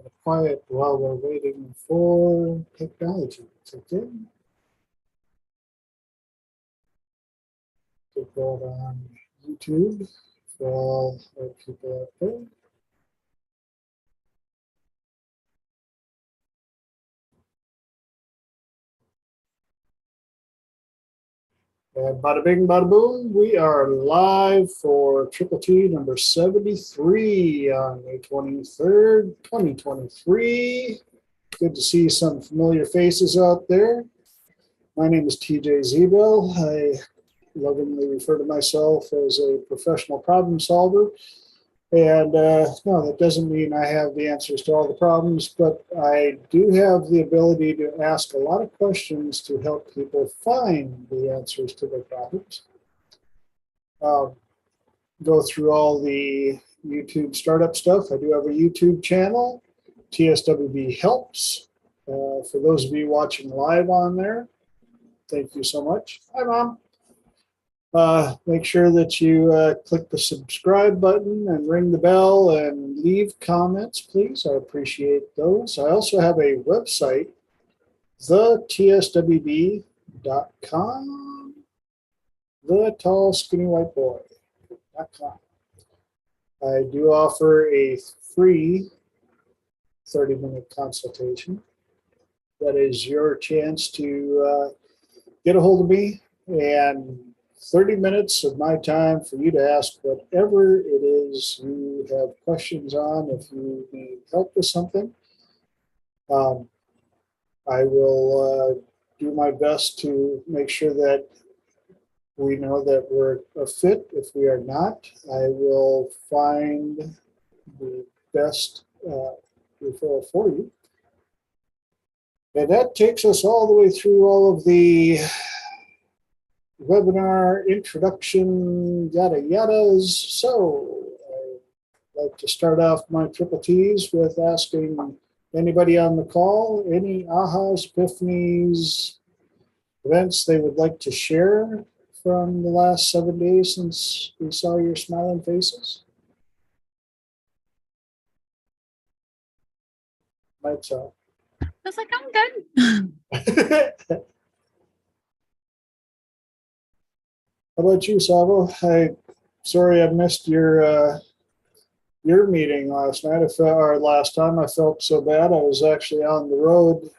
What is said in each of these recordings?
the quiet while we're waiting for technology. Okay. Put that on YouTube for all our people out there. And bada bing, bada boom, we are live for Triple T number 73 on May 23rd, 2023. Good to see some familiar faces out there. My name is TJ Zebel. I lovingly refer to myself as a professional problem solver. And no, that doesn't mean I have the answers to all the problems, but I do have the ability to ask a lot of questions to help people find the answers to their problems. Go through all the YouTube startup stuff. I do have a YouTube channel, TSWB Helps. For those of you watching live on there, thank you so much. Hi, Mom. Make sure that you click the subscribe button and ring the bell and leave comments, please. I appreciate those. I also have a website, thetswb.com, thetallskinnywhiteboy.com. I do offer a free 30-minute consultation. That is your chance to get a hold of me and 30 minutes of my time for you to ask whatever it is you have questions on. If you need help with something, I will do my best to make sure that we know that we're a fit. If we are not, I will find the best referral for you. And that takes us all the way through all of the webinar introduction, yada yadas. So I'd like to start off my triple T's with asking anybody on the call any ahas, epiphanies, events they would like to share from the last 7 days since we saw your smiling faces. Lights off. I was like, I'm good. How about you, Savo? Sorry I missed your meeting last night. Or last time. I felt so bad. I was actually on the road.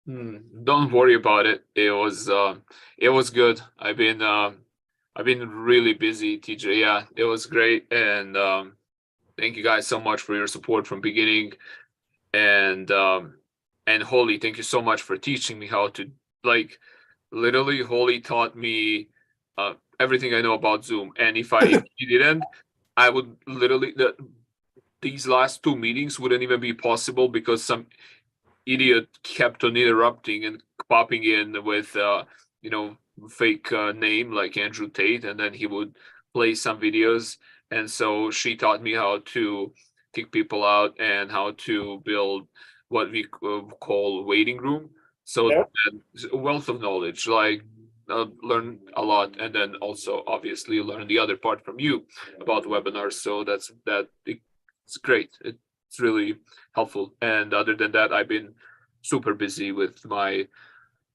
Don't worry about it. It was good. I've been really busy, TJ. Yeah, it was great, and thank you guys so much for your support from beginning. And Holly, thank you so much for teaching me how to, like, literally Holly taught me everything I know about Zoom. And if you didn't, I would literally these last 2 meetings wouldn't even be possible because some idiot kept on interrupting and popping in with fake name like Andrew Tate, and then he would play some videos. And so she taught me how to kick people out and how to build what we call waiting room. So Yeah. a wealth of knowledge, like learn a lot, and then also obviously learn the other part from you about webinars. So it's great. It's really helpful. And other than that, I've been super busy with my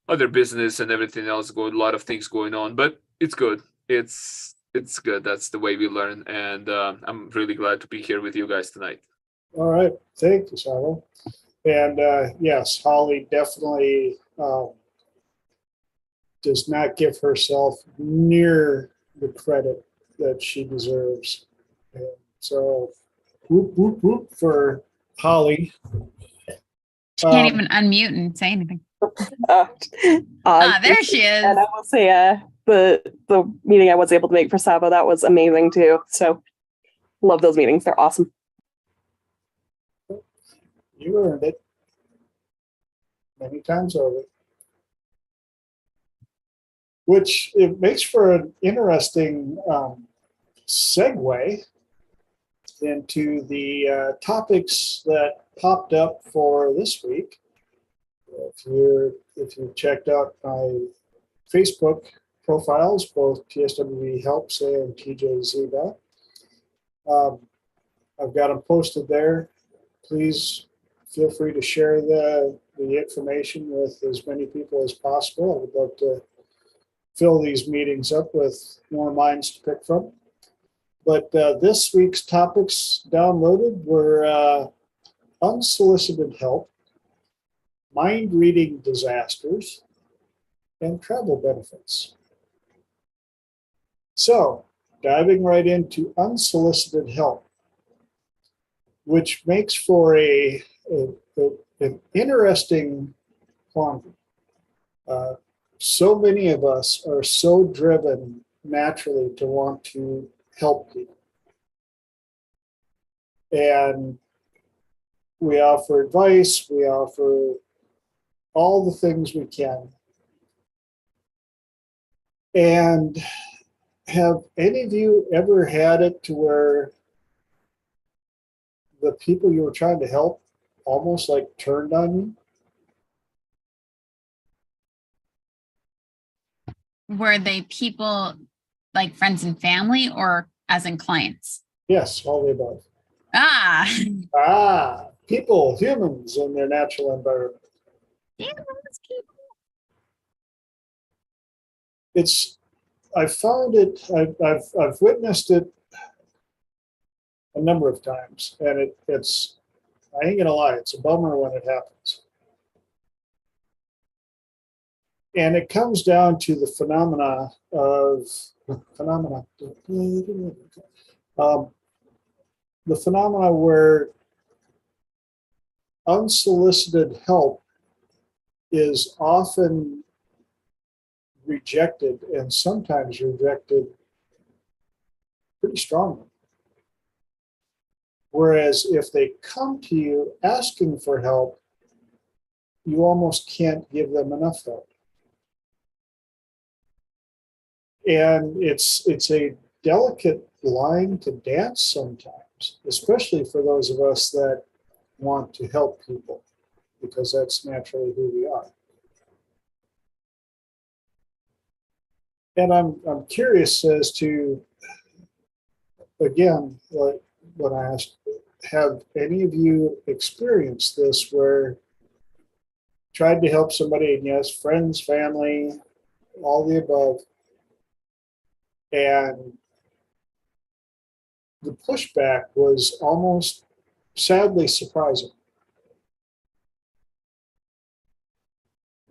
other business and everything else. A lot of things going on, but it's good. It's good. That's the way we learn, and I'm really glad to be here with you guys tonight. All right, thank you, Savo. And yes, Holly definitely does not give herself near the credit that she deserves. And so, whoop, whoop, whoop for Holly. She can't even unmute and say anything. There she is. And I will say, the meeting I was able to make for Savo, that was amazing too. So, love those meetings. They're awesome. You earned it many times over. Which it makes for an interesting segue into the topics that popped up for this week. If you checked out my Facebook profiles, both TSWB Helps and TJ Zebel, I've got them posted there. please feel free to share the information with as many people as possible. I would love to fill these meetings up with more minds to pick from. But this week's topics downloaded were unsolicited help, mind reading disasters, and travel benefits. So, diving right into unsolicited help, which makes for an interesting quandary. So many of us are so driven naturally to want to help people. And we offer advice, we offer all the things we can. And have any of you ever had it to where the people you were trying to help almost like turned on you? Were they people like friends and family or as in clients? Yes, all the above. People, humans in their natural environment. Yeah, that's cute. I've found it, I've witnessed it a number of times, and it's, I ain't gonna lie, it's a bummer when it happens. And it comes down to the phenomena, the phenomena where unsolicited help is often rejected, and sometimes rejected pretty strongly. Whereas if they come to you asking for help, you almost can't give them enough help. And it's a delicate line to dance sometimes, especially for those of us that want to help people, because that's naturally who we are. And I'm curious as to, again, like when I asked, have any of you experienced this where tried to help somebody, and yes, friends, family, all the above, and the pushback was almost sadly surprising?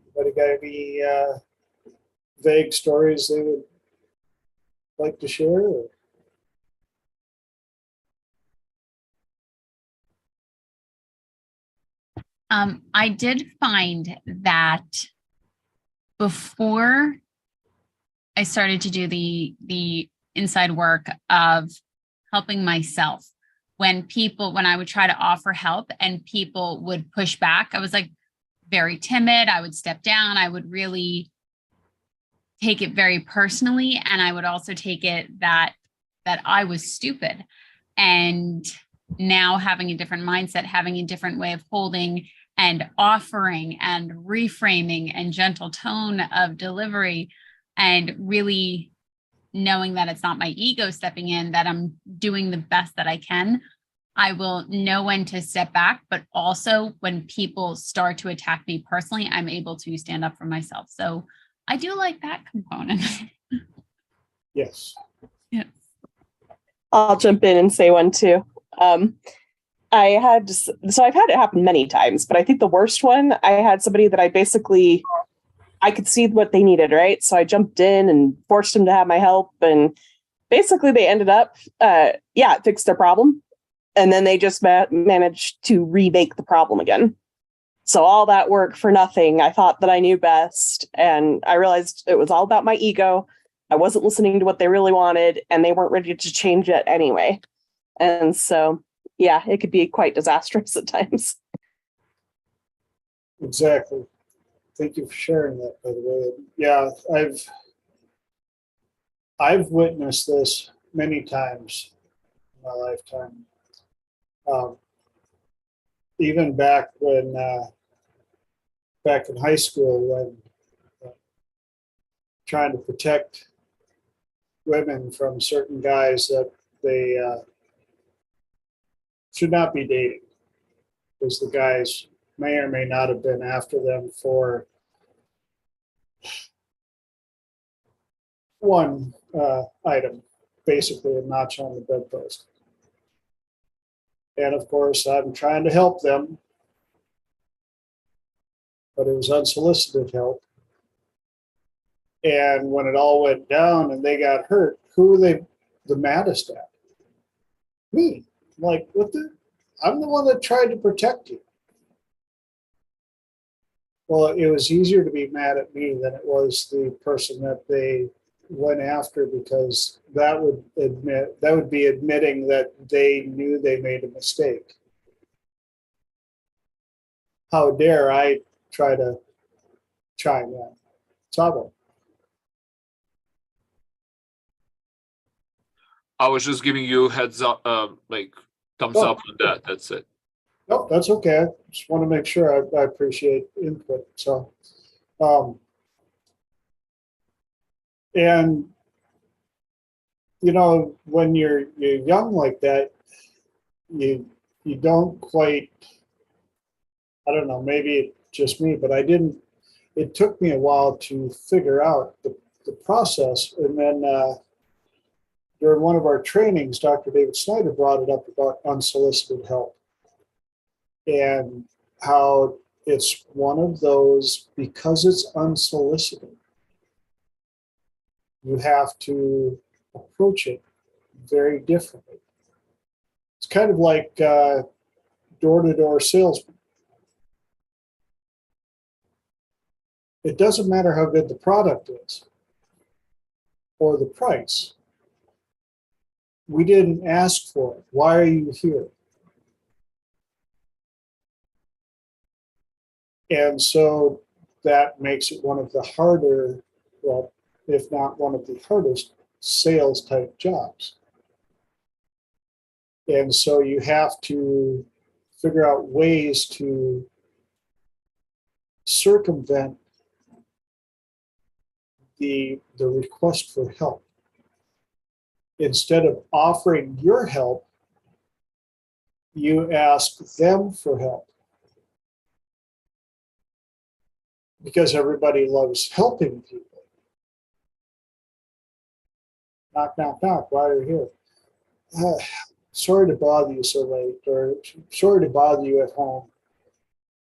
Anybody got any vague stories they would like to share? I did find that before I started to do the inside work of helping myself, when I would try to offer help and people would push back, I was like very timid. I would step down. I would really take it very personally. And I would also take it that I was stupid. And now having a different mindset, having a different way of holding and offering and reframing and gentle tone of delivery, and really knowing that it's not my ego stepping in, that I'm doing the best that I can, I will know when to step back. But also when people start to attack me personally, I'm able to stand up for myself. So I do like that component. Yes. Yeah. I'll jump in and say one too. I've had it happen many times, but I think the worst one, I had somebody that I could see what they needed, right? So I jumped in and forced them to have my help, and basically they ended up, it fixed their problem. And then they just managed to remake the problem again. So all that work for nothing. I thought that I knew best, and I realized it was all about my ego. I wasn't listening to what they really wanted, and they weren't ready to change it anyway. And so, yeah, it could be quite disastrous at times. Exactly. Thank you for sharing that, by the way. Yeah, I've witnessed this many times in my lifetime. Even back in high school, when trying to protect women from certain guys that they should not be dating. because the guys may or may not have been after them for one item, basically a notch on the bedpost. And of course, I'm trying to help them, but it was unsolicited help. And when it all went down and they got hurt, who were they the maddest at? Me. Like, what the? I'm the one that tried to protect you. Well, it was easier to be mad at me than it was the person that they went after, because that would be admitting that they knew they made a mistake. How dare I try to chime in? Zebel. I was just giving you heads up, like thumbs Oh. up on that. That's it. Nope, that's okay. I just want to make sure I appreciate input. So, and you know, when you're young like that, you don't quite. I don't know. Maybe it's just me, but I didn't. It took me a while to figure out the process, and then during one of our trainings, Dr. David Snyder brought it up about unsolicited help and how it's one of those, because it's unsolicited, you have to approach it very differently. It's kind of like door-to-door salesman. It doesn't matter how good the product is or the price. We didn't ask for it. Why are you here? And so that makes it one of the harder, well, if not one of the hardest sales type jobs. And so you have to figure out ways to circumvent the request for help. Instead of offering your help, you ask them for help. Because everybody loves helping people. Knock, knock, knock, why are you here? Sorry to bother you so late, or sorry to bother you at home,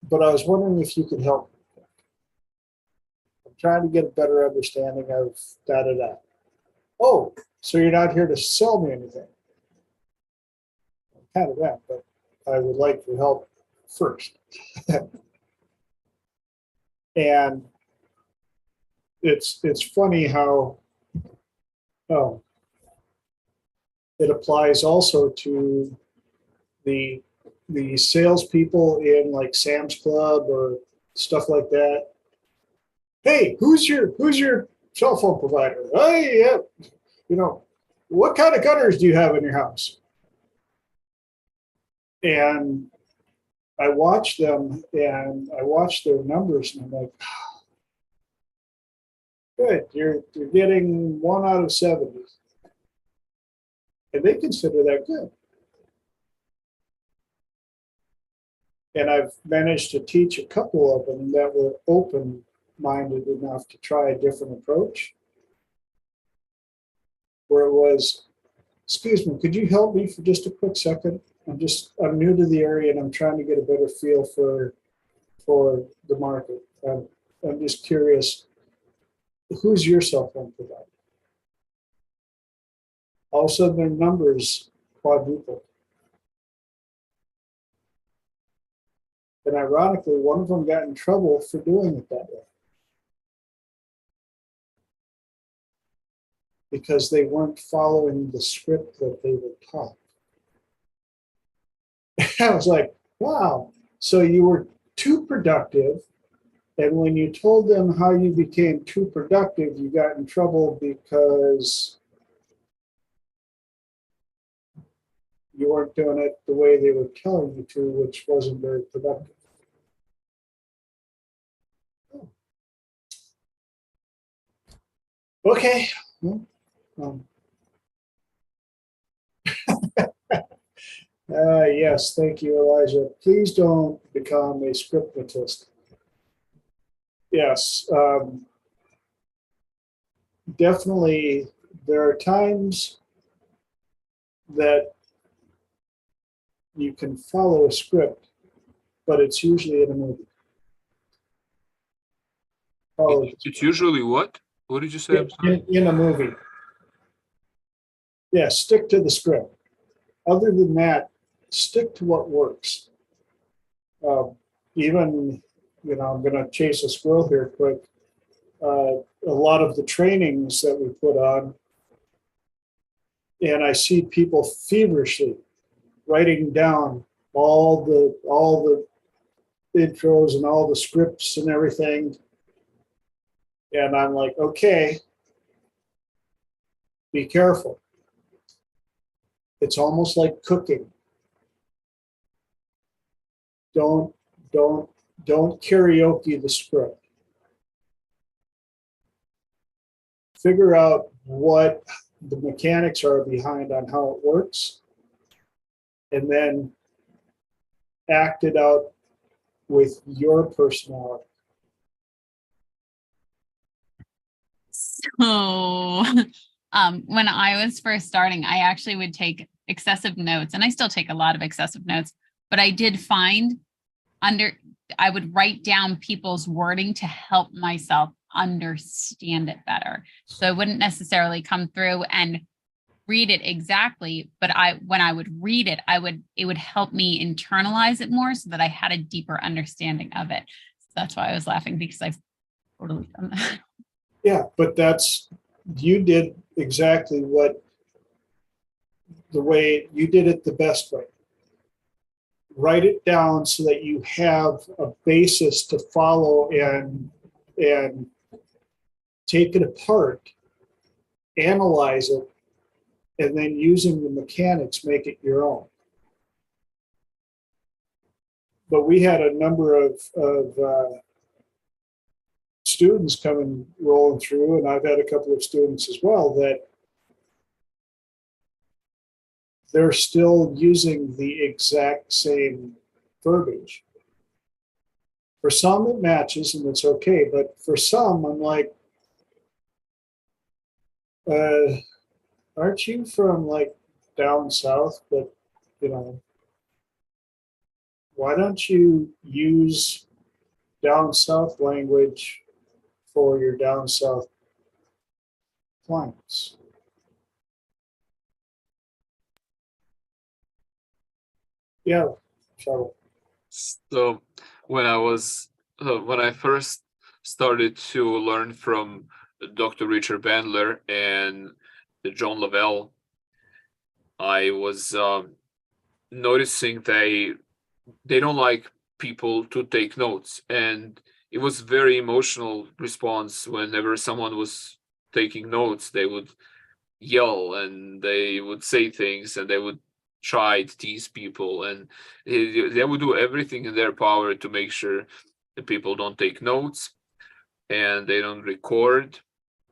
but I was wondering if you could help me. I'm trying to get a better understanding of da-da-da. Oh, so you're not here to sell me anything? I kind of am, but I would like your help first. And it's funny how it applies also to the salespeople in like Sam's Club or stuff like that. Hey, who's your cell phone provider? Hey, yeah, you know, what kind of gutters do you have in your house? And I watch them and I watch their numbers and I'm like, good, you're getting 1 out of 70. And they consider that good. And I've managed to teach a couple of them that were open-minded enough to try a different approach. Where it was, excuse me, could you help me for just a quick second? I'm new to the area and I'm trying to get a better feel for the market. I'm just curious, who's your cell phone provider? All of a sudden their numbers quadrupled. And ironically, one of them got in trouble for doing it that way. Because they weren't following the script that they were taught. I was like, wow, so you were too productive. And when you told them how you became too productive, you got in trouble because you weren't doing it the way they were telling you to, which wasn't very productive. Okay. Yes, thank you, Elijah. Please don't become a scripnotist. Yes, definitely there are times that you can follow a script, but it's usually in a movie. It's usually what? What did you say? I'm sorry. In a movie. Yeah, stick to the script. Other than that, stick to what works. Even, I'm going to chase a squirrel here quick. A lot of the trainings that we put on, and I see people feverishly writing down all the intros and all the scripts and everything. And I'm like, okay, be careful. It's almost like cooking. Don't karaoke the script. Figure out what the mechanics are behind on how it works, and then act it out with your personality. So when I was first starting, I actually would take excessive notes, and I still take a lot of excessive notes, but I did find I would write down people's wording to help myself understand it better. So I wouldn't necessarily come through and read it exactly, but when I would read it, it would help me internalize it more so that I had a deeper understanding of it. So that's why I was laughing, because I've totally done that. Yeah, but you did exactly the way you did it the best way. Write it down so that you have a basis to follow and take it apart, analyze it, and then using the mechanics, make it your own. But we had a number of students coming rolling through, and I've had a couple of students as well, that they're still using the exact same verbiage. For some, it matches and it's okay, but for some, I'm like, aren't you from like down south? But why don't you use down south language for your down south clients? Yeah, so when I first started to learn from Dr. Richard Bandler and John Lavelle, I was noticing they don't like people to take notes, and it was very emotional response. Whenever someone was taking notes, they would yell and they would say things and they would try to tease people, and they would do everything in their power to make sure that people don't take notes and they don't record.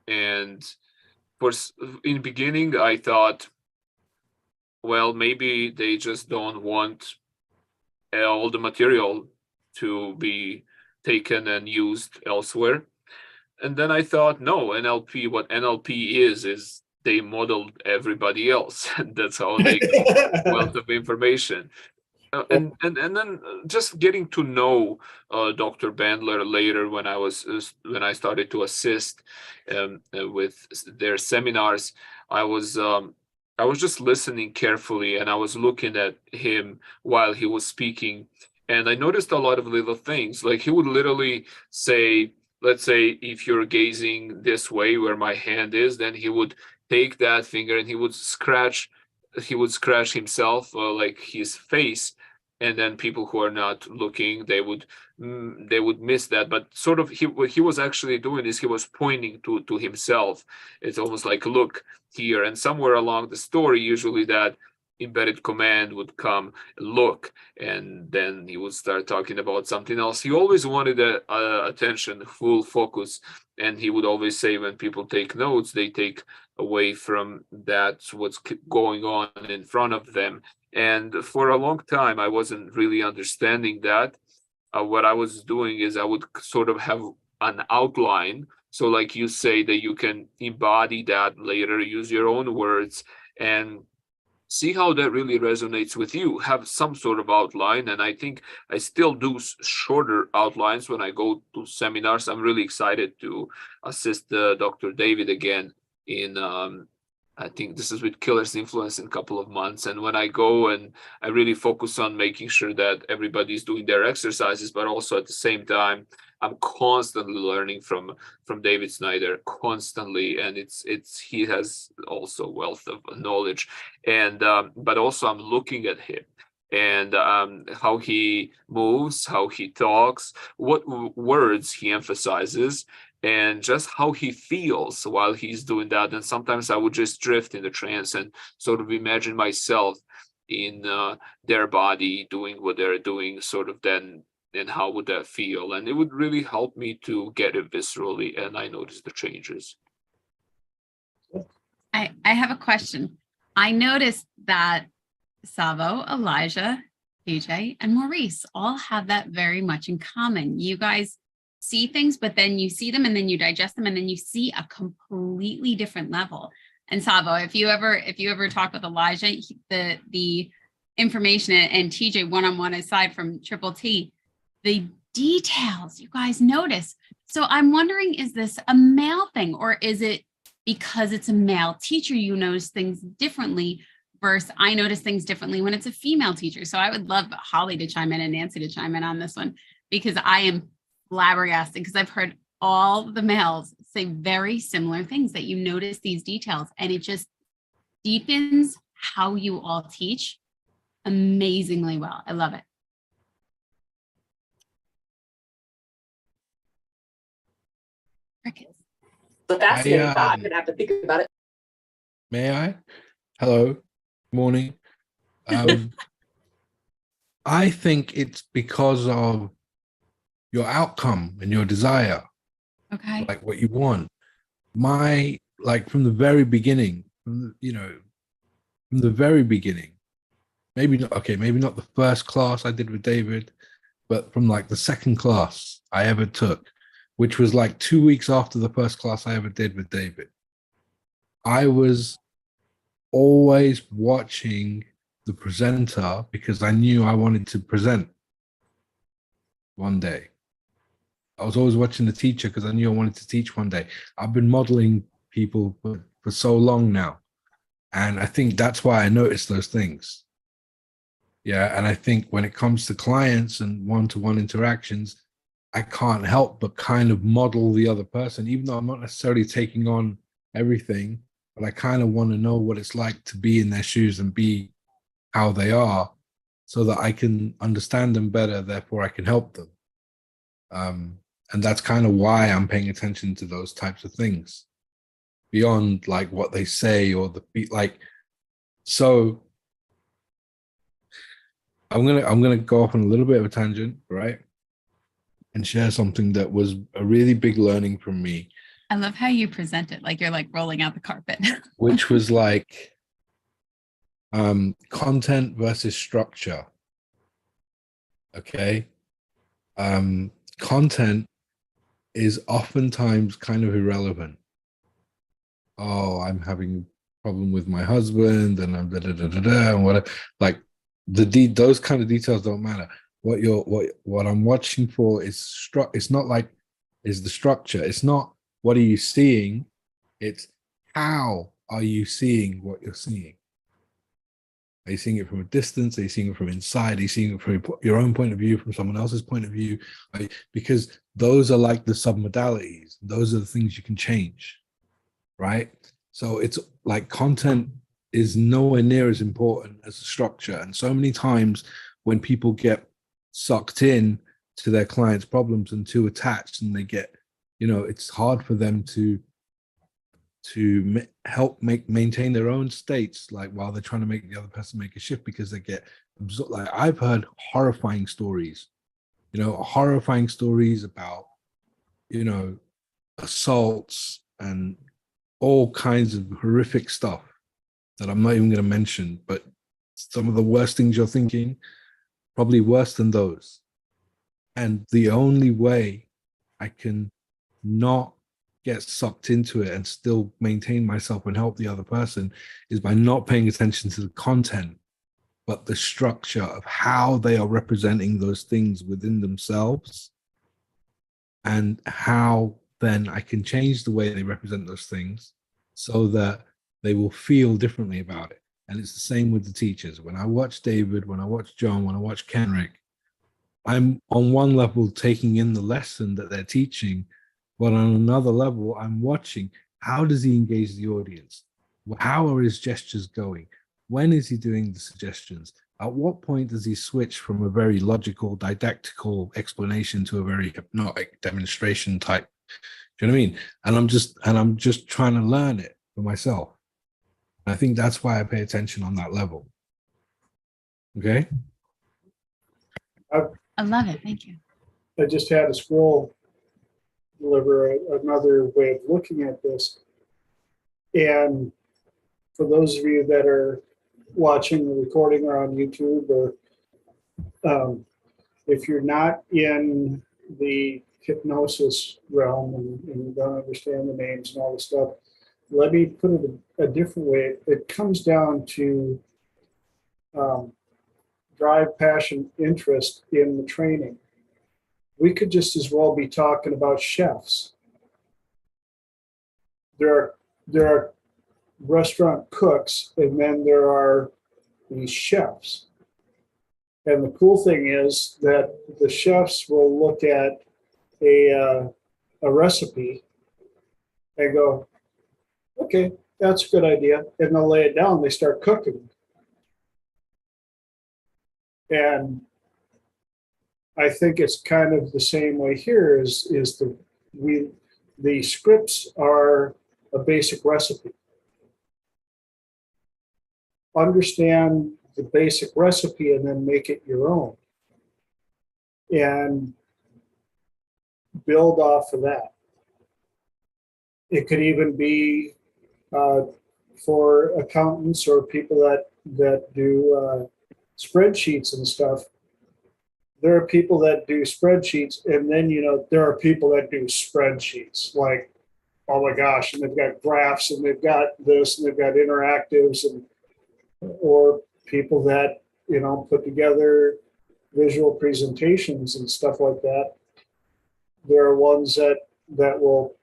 And in the beginning, I thought, well, maybe they just don't want all the material to be taken and used elsewhere. And then I thought, no, what NLP is they modeled everybody else, and that's how they get wealth of information. And then just getting to know Dr. Bandler later, when I started to assist with their seminars, I was just listening carefully, and I was looking at him while he was speaking, and I noticed a lot of little things. Like, he would literally say, let's say, if you're gazing this way where my hand is, then he would take that finger and he would scratch himself, like his face, and then people who are not looking, they would miss that. But sort of, what he was actually doing is he was pointing to himself. It's almost like, look here. And somewhere along the story, usually that embedded command would come, look, and then he would start talking about something else. He always wanted attention, full focus, and he would always say, when people take notes, they take away from that's what's going on in front of them. And for a long time, I wasn't really understanding that. What I was doing is I would sort of have an outline. So like you say, that you can embody that later, use your own words, and see how that really resonates with you. Have some sort of outline. And I think I still do shorter outlines when I go to seminars. I'm really excited to assist Dr. David again in I think this is with Killer's Influence in a couple of months. And when I go, and I really focus on making sure that everybody's doing their exercises, but also at the same time, I'm constantly learning from David Snyder, constantly, and he has also wealth of knowledge, and but also I'm looking at him and how he moves, how he talks, what words he emphasizes, and just how he feels while he's doing that. And sometimes I would just drift in the trance and sort of imagine myself in their body doing what they're doing, sort of then. And how would that feel? And it would really help me to get it viscerally, and I noticed the changes. I have a question. I noticed that Savo, Elijah, DJ, and Maurice all have that very much in common. You guys see things, but then you see them and then you digest them and then you see a completely different level. And Savo, if you ever talk with Elijah, the information and TJ one-on-one aside from Triple T, the details you guys notice. So I'm wondering, is this a male thing, or is it because it's a male teacher you notice things differently versus I notice things differently when it's a female teacher? So I would love Holly to chime in and Nancy to chime in on this one, because I am flabbergasted, because I've heard all the males say very similar things, that you notice these details and it just deepens how you all teach amazingly well. I love it. Crickets. So fascinating thought. I'm gonna have to think about it. May I? Hello, morning. I think it's because of your outcome and your desire, Okay. like what you want. From the very beginning, from the very beginning, maybe not the first class I did with David, but from like the second class I ever took, which was like 2 weeks after the first class I ever did with David. I was always watching the presenter because I knew I wanted to present one day. I was always watching the teacher because I knew I wanted to teach one day. I've been modeling people for so long now. And I think that's why I noticed those things. Yeah, and I think when it comes to clients and one-to-one interactions, I can't help but kind of model the other person, even though I'm not necessarily taking on everything, but I kind of want to know what it's like to be in their shoes and be how they are so that I can understand them better, therefore I can help them. And that's kind of why I'm paying attention to those types of things beyond like what they say or so I'm gonna go off on a little bit of a tangent, right? And share something that was a really big learning from me. I love how you present it, like you're like rolling out the carpet. Which was like content versus structure. Okay. Content is oftentimes kind of irrelevant. Oh, I'm having a problem with my husband and I'm and whatever. Like those kind of details don't matter. What I'm watching for is it's not like is the structure. It's not what are you seeing, it's how are you seeing what you're seeing. Are you seeing it from a distance? Are you seeing it from inside? Are you seeing it from your own point of view, from someone else's point of view? Because those are like the submodalities. Those are the things you can change, right? So it's like content is nowhere near as important as the structure. And so many times when people get sucked in to their clients' problems and too attached, and they get, it's hard for them to help maintain their own states, like while they're trying to make the other person make a shift, because they get absorbed. Like I've heard horrifying stories about assaults and all kinds of horrific stuff that I'm not even going to mention, but some of the worst things you're thinking, probably worse than those. And the only way I can not get sucked into it and still maintain myself and help the other person is by not paying attention to the content, but the structure of how they are representing those things within themselves, and how then I can change the way they represent those things so that they will feel differently about it. And it's the same with the teachers. When I watch David, when I watch John, when I watch Kenrick, I'm on one level taking in the lesson that they're teaching, but on another level, I'm watching, how does he engage the audience? How are his gestures going? When is he doing the suggestions? At what point does he switch from a very logical, didactical explanation to a very hypnotic demonstration type? Do you know what I mean? And I'm just trying to learn it for myself. I think that's why I pay attention on that level. Okay. I love it. Thank you. I just had a scroll deliver another way of looking at this. And for those of you that are watching the recording or on YouTube, or if you're not in the hypnosis realm and you don't understand the names and all this stuff, let me put it a different way. It comes down to drive, passion, interest in the training. We could just as well be talking about chefs. There are restaurant cooks, and then there are these chefs. And the cool thing is that the chefs will look at a recipe and go, okay, that's a good idea. And they'll lay it down, they start cooking. And I think it's kind of the same way here is the scripts are a basic recipe. Understand the basic recipe and then make it your own. And build off of that. It could even be for accountants or people that do spreadsheets and stuff. There are people that do spreadsheets, and then there are people that do spreadsheets like, oh my gosh, and they've got graphs and they've got this and they've got interactives, and or people that put together visual presentations and stuff like that. There are ones that will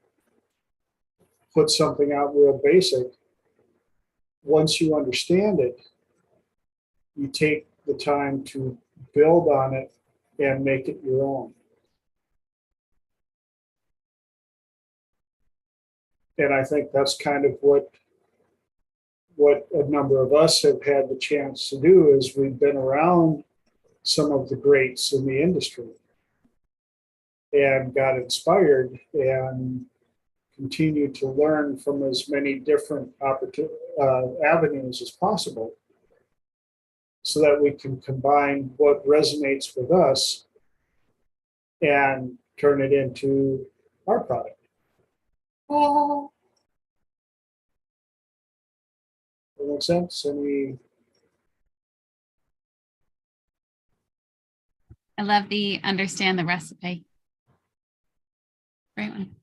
put something out real basic. Once you understand it, you take the time to build on it and make it your own. And I think that's kind of what a number of us have had the chance to do, is we've been around some of the greats in the industry and got inspired and continue to learn from as many different avenues as possible, so that we can combine what resonates with us and turn it into our product. Oh. That makes sense? I love the understand the recipe. Great one.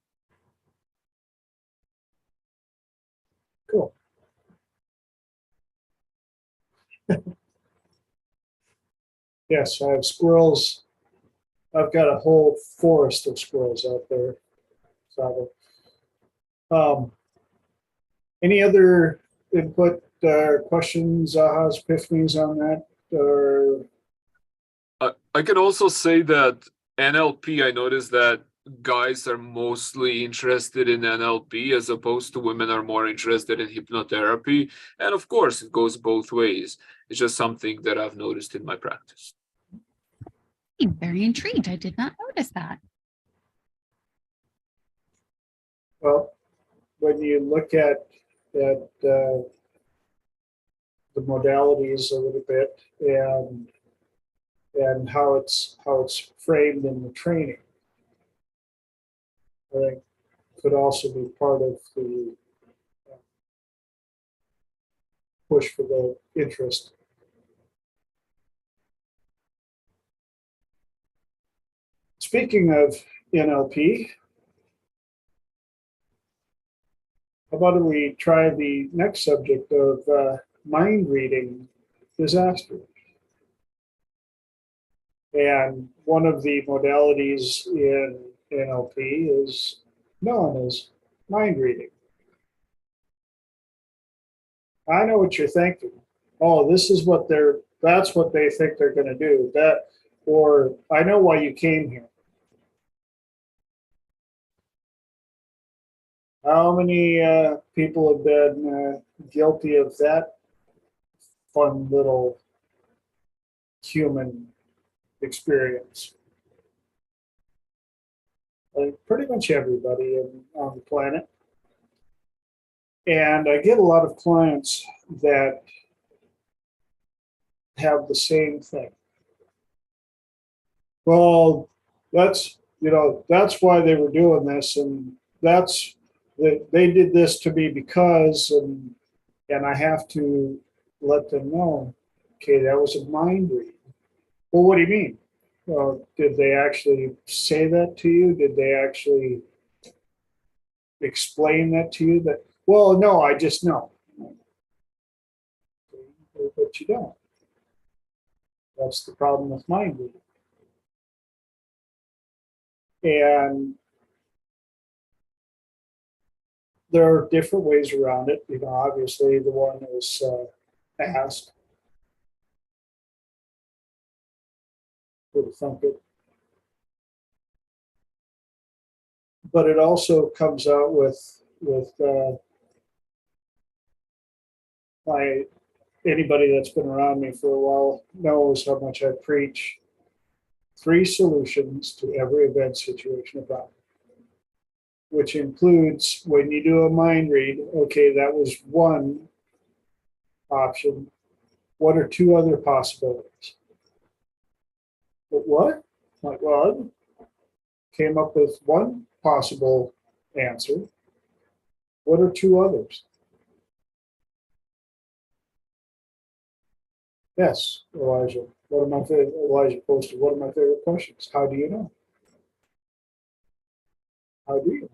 Cool. Yes, I have squirrels. I've got a whole forest of squirrels out there. So, any other input, questions, ahas, epiphanies on that? Or I can also say that NLP, I noticed that guys are mostly interested in NLP as opposed to women are more interested in hypnotherapy. And of course, it goes both ways. It's just something that I've noticed in my practice. I'm very intrigued. I did not notice that. well, when you look at the modalities a little bit and how it's framed in the training, I think could also be part of the push for the interest. Speaking of NLP, how about we try the next subject of mind reading disaster? And one of the modalities in NLP is known as mind reading. I know what you're thinking. Oh, this is what that's what they think they're going to do. Or I know why you came here. How many people have been guilty of that fun little human experience? Pretty much everybody on the planet. And I get a lot of clients that have the same thing. Well, that's why they were doing this, and that's that they did this to me because, and I have to let them know, okay, that was a mind read. Well, what do you mean? Well, did they actually say that to you? Did they actually explain that to you? That, well, no, I just know. But you don't. That's the problem with mind reading. And there are different ways around it. Obviously, the one is ask. Would think it. But it also comes out with anybody that's been around me for a while knows how much I preach 3 solutions to every event, situation, or problem, which includes when you do a mind read, okay, that was one option. What are 2 other possibilities? But what? Like, well, I came up with one possible answer. What are 2 others? Yes, Elijah. Elijah posted, what are my favorite questions? How do you know? How do you?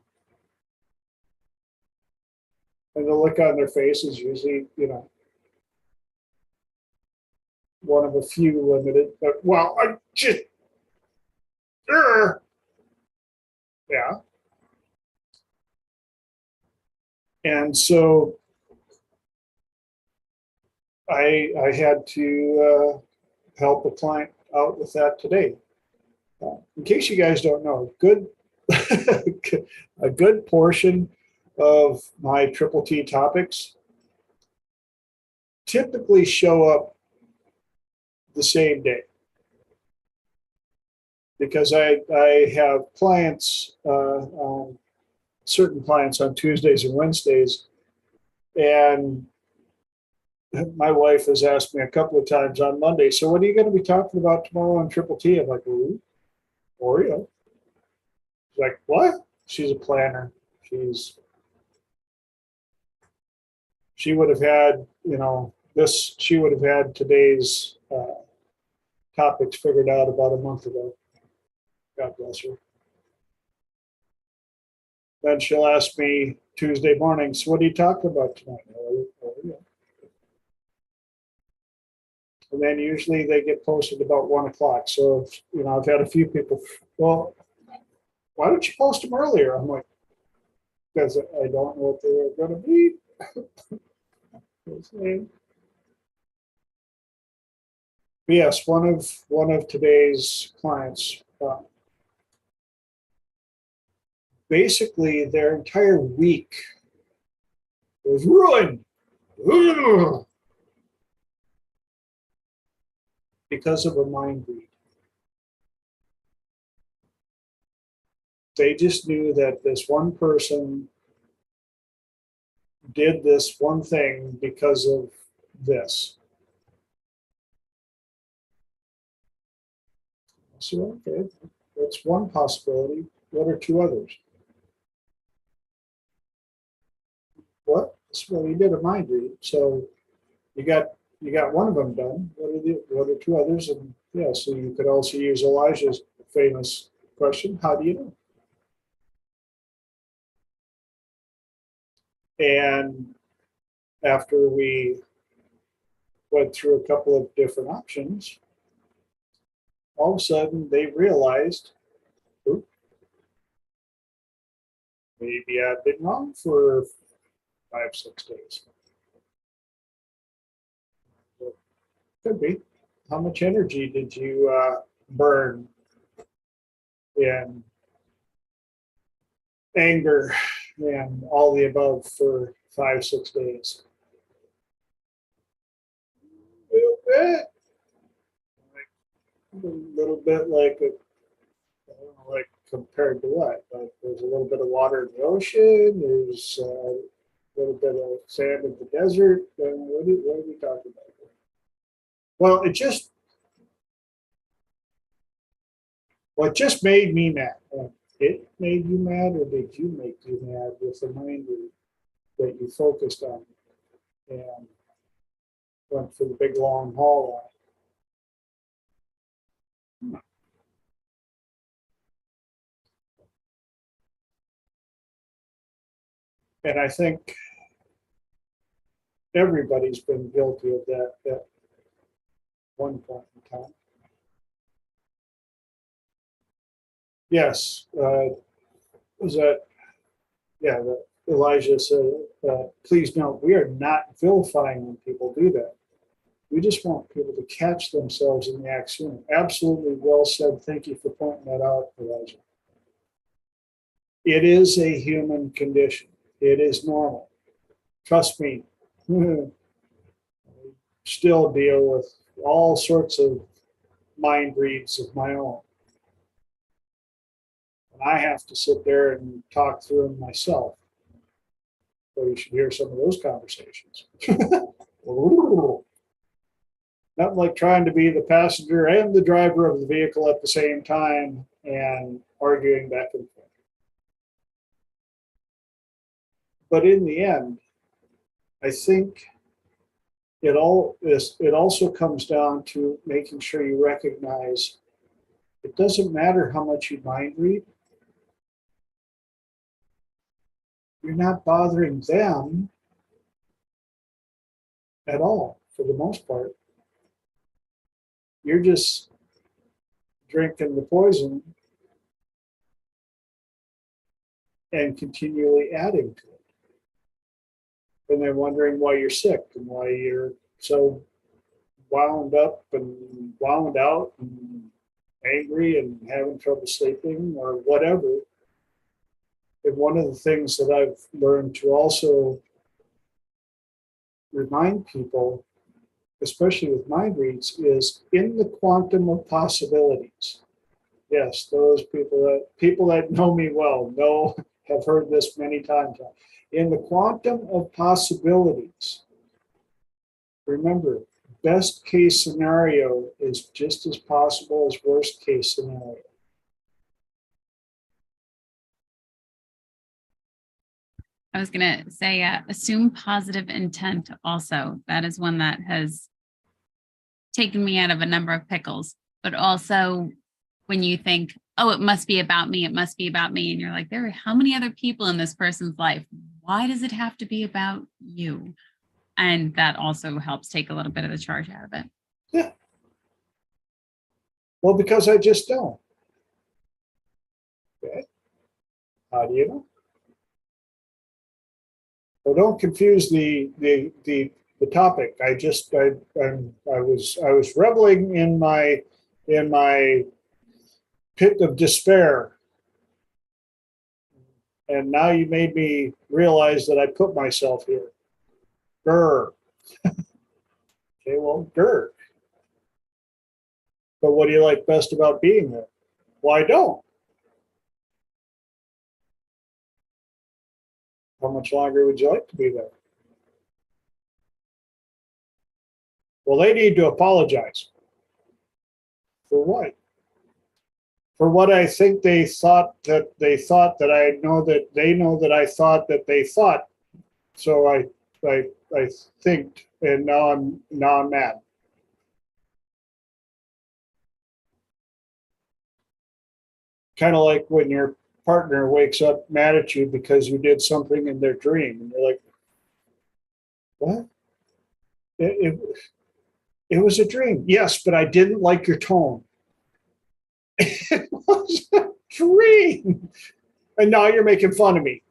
And the look on their face is usually, one of a few limited, but well, I just, yeah. And so I had to help a client out with that today. In case you guys don't know, a good portion of my triple T topics typically show up the same day, because I have clients, certain clients on Tuesdays and Wednesdays, and my wife has asked me a couple of times on Monday, so what are you going to be talking about tomorrow on Triple T? I'm like, ooh, Oreo. She's like, what? She's a planner. She would have had, she would have had today's topics figured out about a month ago. God bless her. Then she'll ask me Tuesday morning, so what are you talking about tonight? Oreo. And then usually they get posted about 1 o'clock. So, I've had a few people, well, why don't you post them earlier? I'm like, because I don't know what they're going to be. But yes, one of today's clients, basically their entire week was ruined because of a mind read. They just knew that this one person did this one thing because of this. So, okay, that's one possibility. What are 2 others? What? Well, you did a mind read. So you got one of them done. What are two others? And yeah, so you could also use Elijah's famous question, how do you know? And after we went through a couple of different options, all of a sudden they realized, "Oop, maybe I've been wrong for 5-6 days. Could be. How much energy did you burn in anger and all the above for 5-6 days? A little bit like I don't know, like compared to what? Like there's a little bit of water in the ocean. There's a little bit of sand in the desert. What are we talking about here? Well, what just made me mad. It made you mad, or did you make you mad with the mind read that you focused on and went for the big long haul on? And I think everybody's been guilty of that at one point in time. Yes, was that, yeah, that Elijah said, please note, we are not vilifying when people do that. We just want people to catch themselves in the act sooner. Absolutely well said. Thank you for pointing that out, Elijah. It is a human condition. It is normal. Trust me. Still deal with all sorts of mind reads of my own. And I have to sit there and talk through them myself. So you should hear some of those conversations. Not like trying to be the passenger and the driver of the vehicle at the same time and arguing back and forth. But in the end, I think it also comes down to making sure you recognize it doesn't matter how much you mind read. You're not bothering them at all, for the most part. You're just drinking the poison and continually adding to it. And then wondering why you're sick and why you're so wound up and wound out and angry and having trouble sleeping or whatever. And one of the things that I've learned to also remind people, especially with mind reads, is in the quantum of possibilities. Yes, those people that know me well have heard this many times. In the quantum of possibilities, remember, best case scenario is just as possible as worst case scenario. I was going to say, assume positive intent also. That is one that has taken me out of a number of pickles. But also when you think, oh, it must be about me, it must be about me. And you're like, there are how many other people in this person's life? Why does it have to be about you? And that also helps take a little bit of the charge out of it. Yeah. Well, because I just don't. Okay. How do you know? Well, don't confuse the topic. I was reveling in my pit of despair, and now you made me realize that I put myself here. Grr. Okay, well, grr. But what do you like best about being there? Well, I don't. How much longer would you like to be there? Well, they need to apologize. For what? For what I think they thought that I know that they know that I thought that they thought. So I think and now I'm mad. Kind of like when your partner wakes up mad at you because you did something in their dream, and you're like, "What? It was a dream." "Yes, but I didn't like your tone." It was a dream, and now you're making fun of me.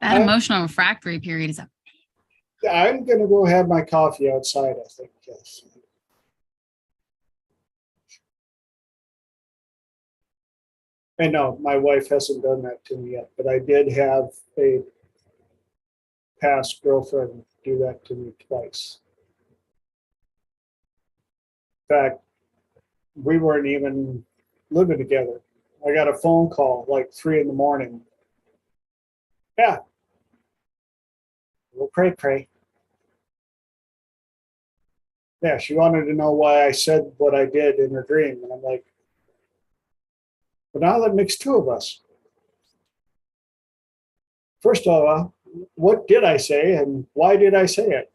That emotional refractory period is a I'm gonna go have my coffee outside, I think. Yes. And no, my wife hasn't done that to me yet, but I did have a past girlfriend do that to me twice. In fact, we weren't even living together. I got a phone call like 3 a.m. "Yeah, well, cray. Yeah, she wanted to know why I said what I did in her dream. And I'm like, "But now that makes two of us. First of all, what did I say and why did I say it?"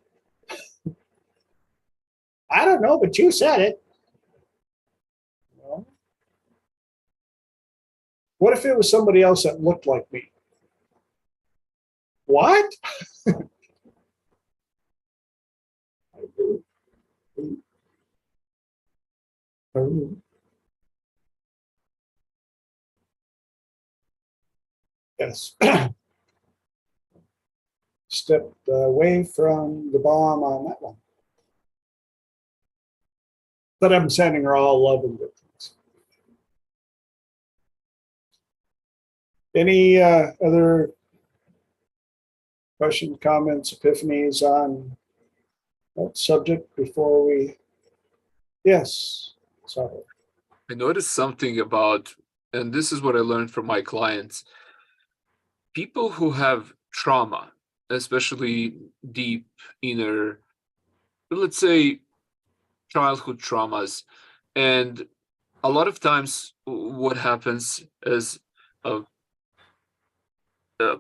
"I don't know, but you said it." Well, what if it was somebody else that looked like me? "What?" Yes. Stepped away from the bomb on that one. But I'm sending her all love and good things. Any other questions, comments, epiphanies on that subject before we? Yes. Sorry. I noticed something about, and this is what I learned from my clients, people who have trauma, especially deep inner, let's say childhood traumas, and a lot of times what happens as a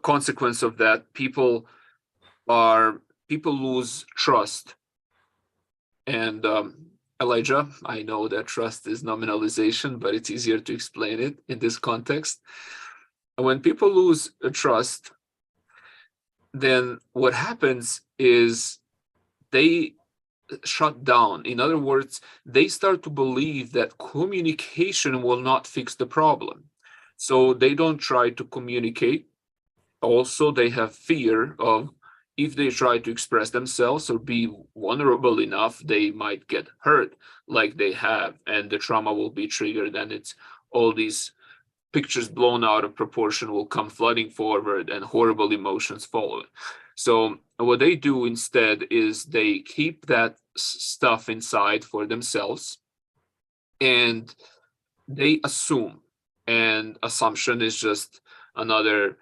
consequence of that, people lose trust. And Elijah, I know that trust is nominalization, but it's easier to explain it in this context. And when people lose trust, then what happens is they shut down. In other words, they start to believe that communication will not fix the problem. So they don't try to communicate. Also, they have fear of, if they try to express themselves or be vulnerable enough, they might get hurt like they have, and the trauma will be triggered, and it's all these pictures blown out of proportion will come flooding forward and horrible emotions follow it. So what they do instead is they keep that stuff inside for themselves, and they assume, and assumption is just another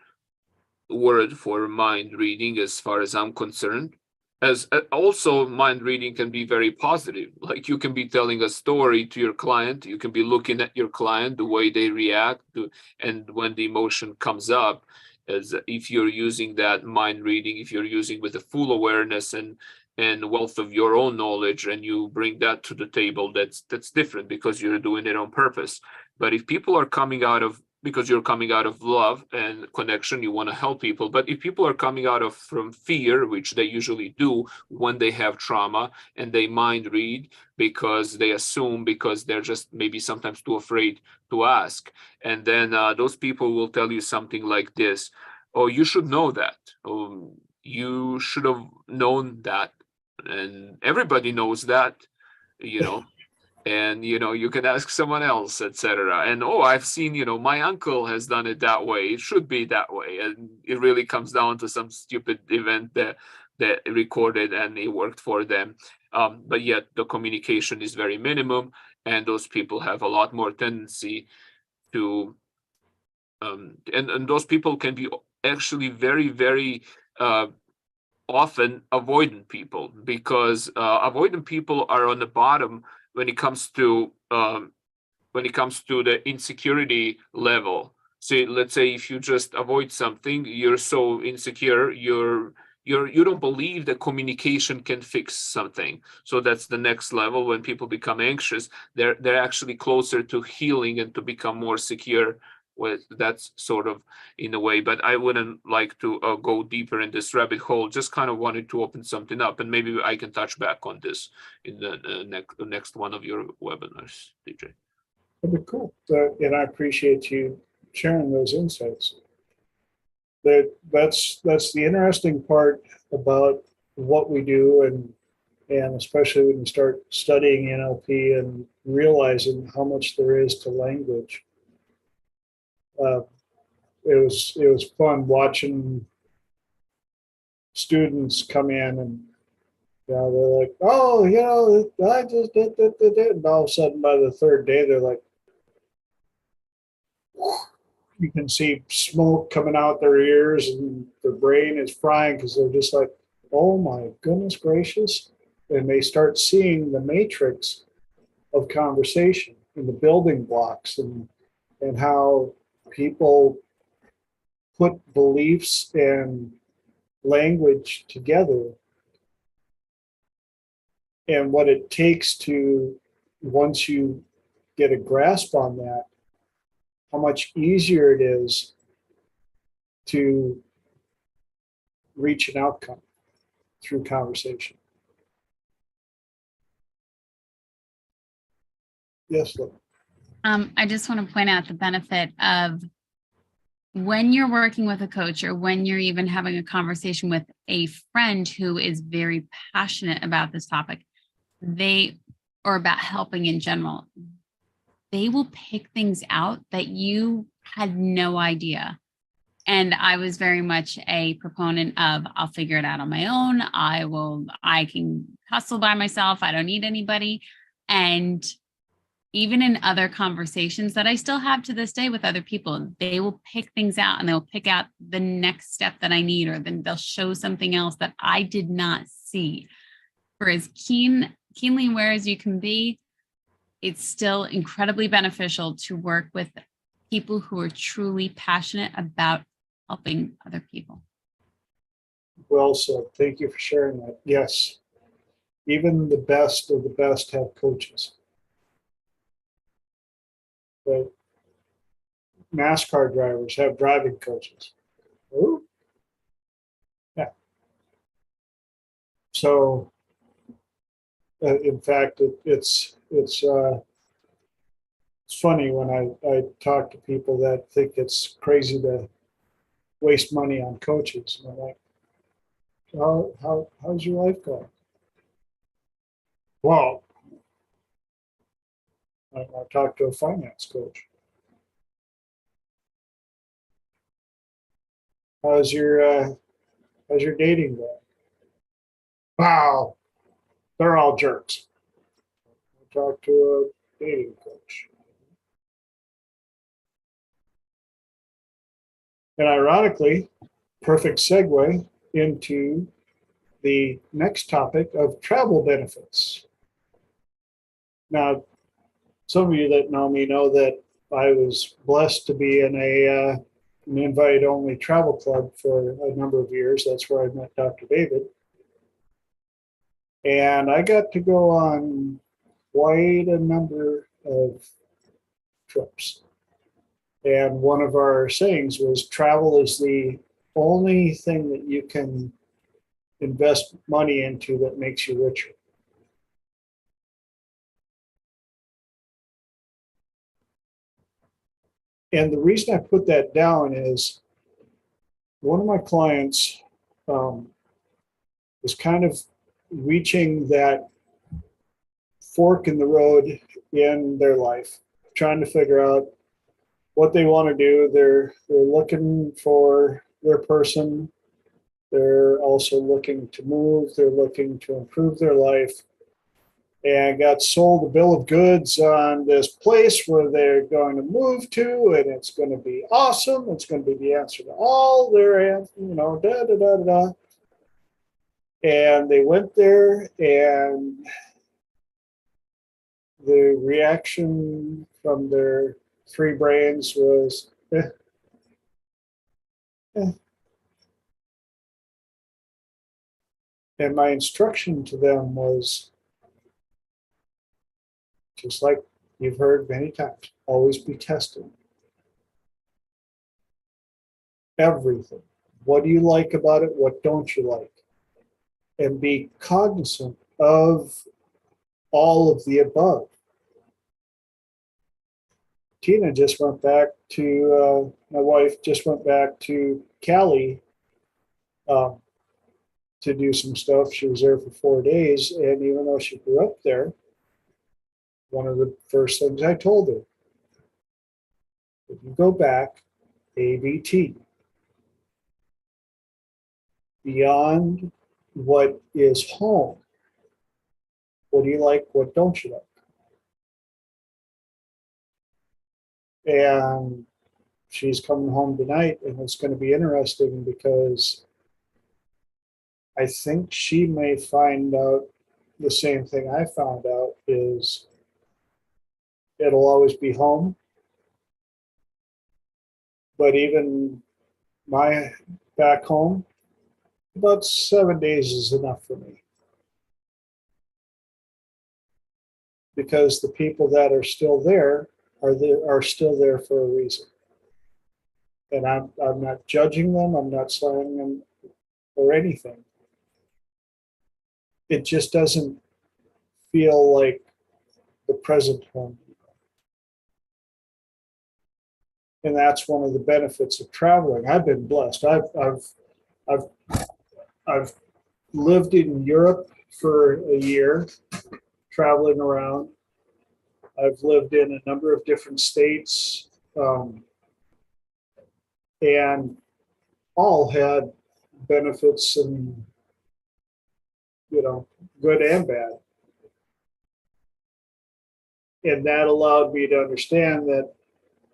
word for mind reading as far as I'm concerned. As also, mind reading can be very positive. Like, you can be telling a story to your client, you can be looking at your client, the way they react to, and when the emotion comes up, as if you're using that mind reading, if you're using with a full awareness and wealth of your own knowledge, and you bring that to the table, that's different because you're doing it on purpose. But if people are coming out of, because you're coming out of love and connection, you want to help people. But if people are coming out of from fear, which they usually do when they have trauma, and they mind read because they assume, because they're just maybe sometimes too afraid to ask, and then those people will tell you something like this: "Oh, you should know that. Oh, you should have known that, and everybody knows that, you know." And you can ask someone else, etc. And, "Oh, I've seen, my uncle has done it that way, it should be that way." And it really comes down to some stupid event that recorded and it worked for them, but yet the communication is very minimum, and those people have a lot more tendency to and those people can be actually very, very often avoidant people, because avoidant people are on the bottom when it comes to the insecurity level. So let's say if you just avoid something, you're so insecure, you don't believe that communication can fix something. So that's the next level. When people become anxious, they're actually closer to healing and to become more secure with that's sort of in a way. But I wouldn't like to go deeper in this rabbit hole. Just kind of wanted to open something up, and maybe I can touch back on this in the next one of your webinars, DJ. That'd be cool. And I appreciate you sharing those insights. That's the interesting part about what we do, and especially when you start studying NLP and realizing how much there is to language. It was fun watching students come in and they're like, oh, I just did, and all of a sudden by the third day they're like, you can see smoke coming out their ears and their brain is frying because they're just like, oh my goodness gracious. And they start seeing the matrix of conversation and the building blocks and how people put beliefs and language together, and what it takes to, once you get a grasp on that, how much easier it is to reach an outcome through conversation. Yes, Lynn. I just want to point out the benefit of when you're working with a coach, or when you're even having a conversation with a friend who is very passionate about this topic, or about helping in general, they will pick things out that you had no idea. And I was very much a proponent of, I'll figure it out on my own. I can hustle by myself. I don't need anybody. And even in other conversations that I still have to this day with other people, they will pick things out and they'll pick out the next step that I need, or then they'll show something else that I did not see. For as keenly aware as you can be, it's still incredibly beneficial to work with people who are truly passionate about helping other people. Well said. Thank you for sharing that. Yes, even the best of the best have coaches. But NASCAR drivers have driving coaches. Ooh. Yeah. So, in fact, it's funny when I talk to people that think it's crazy to waste money on coaches. And I'm like, how's your life going? Well, I talked to a finance coach. How's your dating going? Wow, they're all jerks. I talked to a dating coach. And ironically, perfect segue into the next topic of travel benefits. Now, some of you that know me know that I was blessed to be in an invite-only travel club for a number of years. That's where I met Dr. David. And I got to go on quite a number of trips. And one of our sayings was, travel is the only thing that you can invest money into that makes you richer. And the reason I put that down is one of my clients was kind of reaching that fork in the road in their life, trying to figure out what they want to do. They're looking for their person. They're also looking to move. They're looking to improve their life. And got sold a bill of goods on this place where they're going to move to, and it's going to be awesome. It's going to be the answer to all their, da da da da. And they went there, and the reaction from their three brains was, And my instruction to them was just like you've heard many times, always be testing everything. What do you like about it? What don't you like? And be cognizant of all of the above. Tina just went back to, my wife just went back to Cali to do some stuff. She was there for 4 days. And even though she grew up there, one of the first things I told her, if you go back, ABT, beyond what is home, what do you like, what don't you like? And she's coming home tonight, and it's going to be interesting because I think she may find out the same thing I found out is it'll always be home. But even my back home, about 7 days is enough for me. Because the people that are still there are still there for a reason. And I'm not judging them, I'm not slamming them or anything. It just doesn't feel like the present home. And that's one of the benefits of traveling. I've been blessed. I've lived in Europe for a year, traveling around. I've lived in a number of different states, and all had benefits and, good and bad. And that allowed me to understand that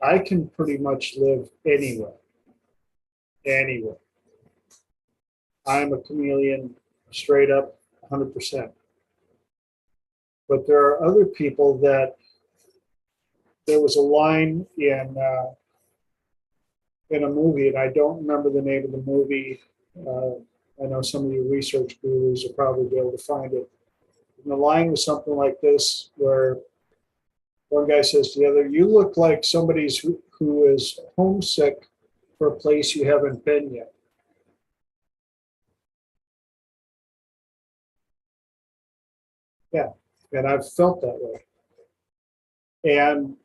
I can pretty much live anywhere. Anywhere. I'm a chameleon, straight up, 100%. But there are other people that, there was a line in a movie, and I don't remember the name of the movie. I know some of you research gurus will probably be able to find it. And the line was something like this, where one guy says to the other, you look like somebody who is homesick for a place you haven't been yet. Yeah, and I've felt that way. And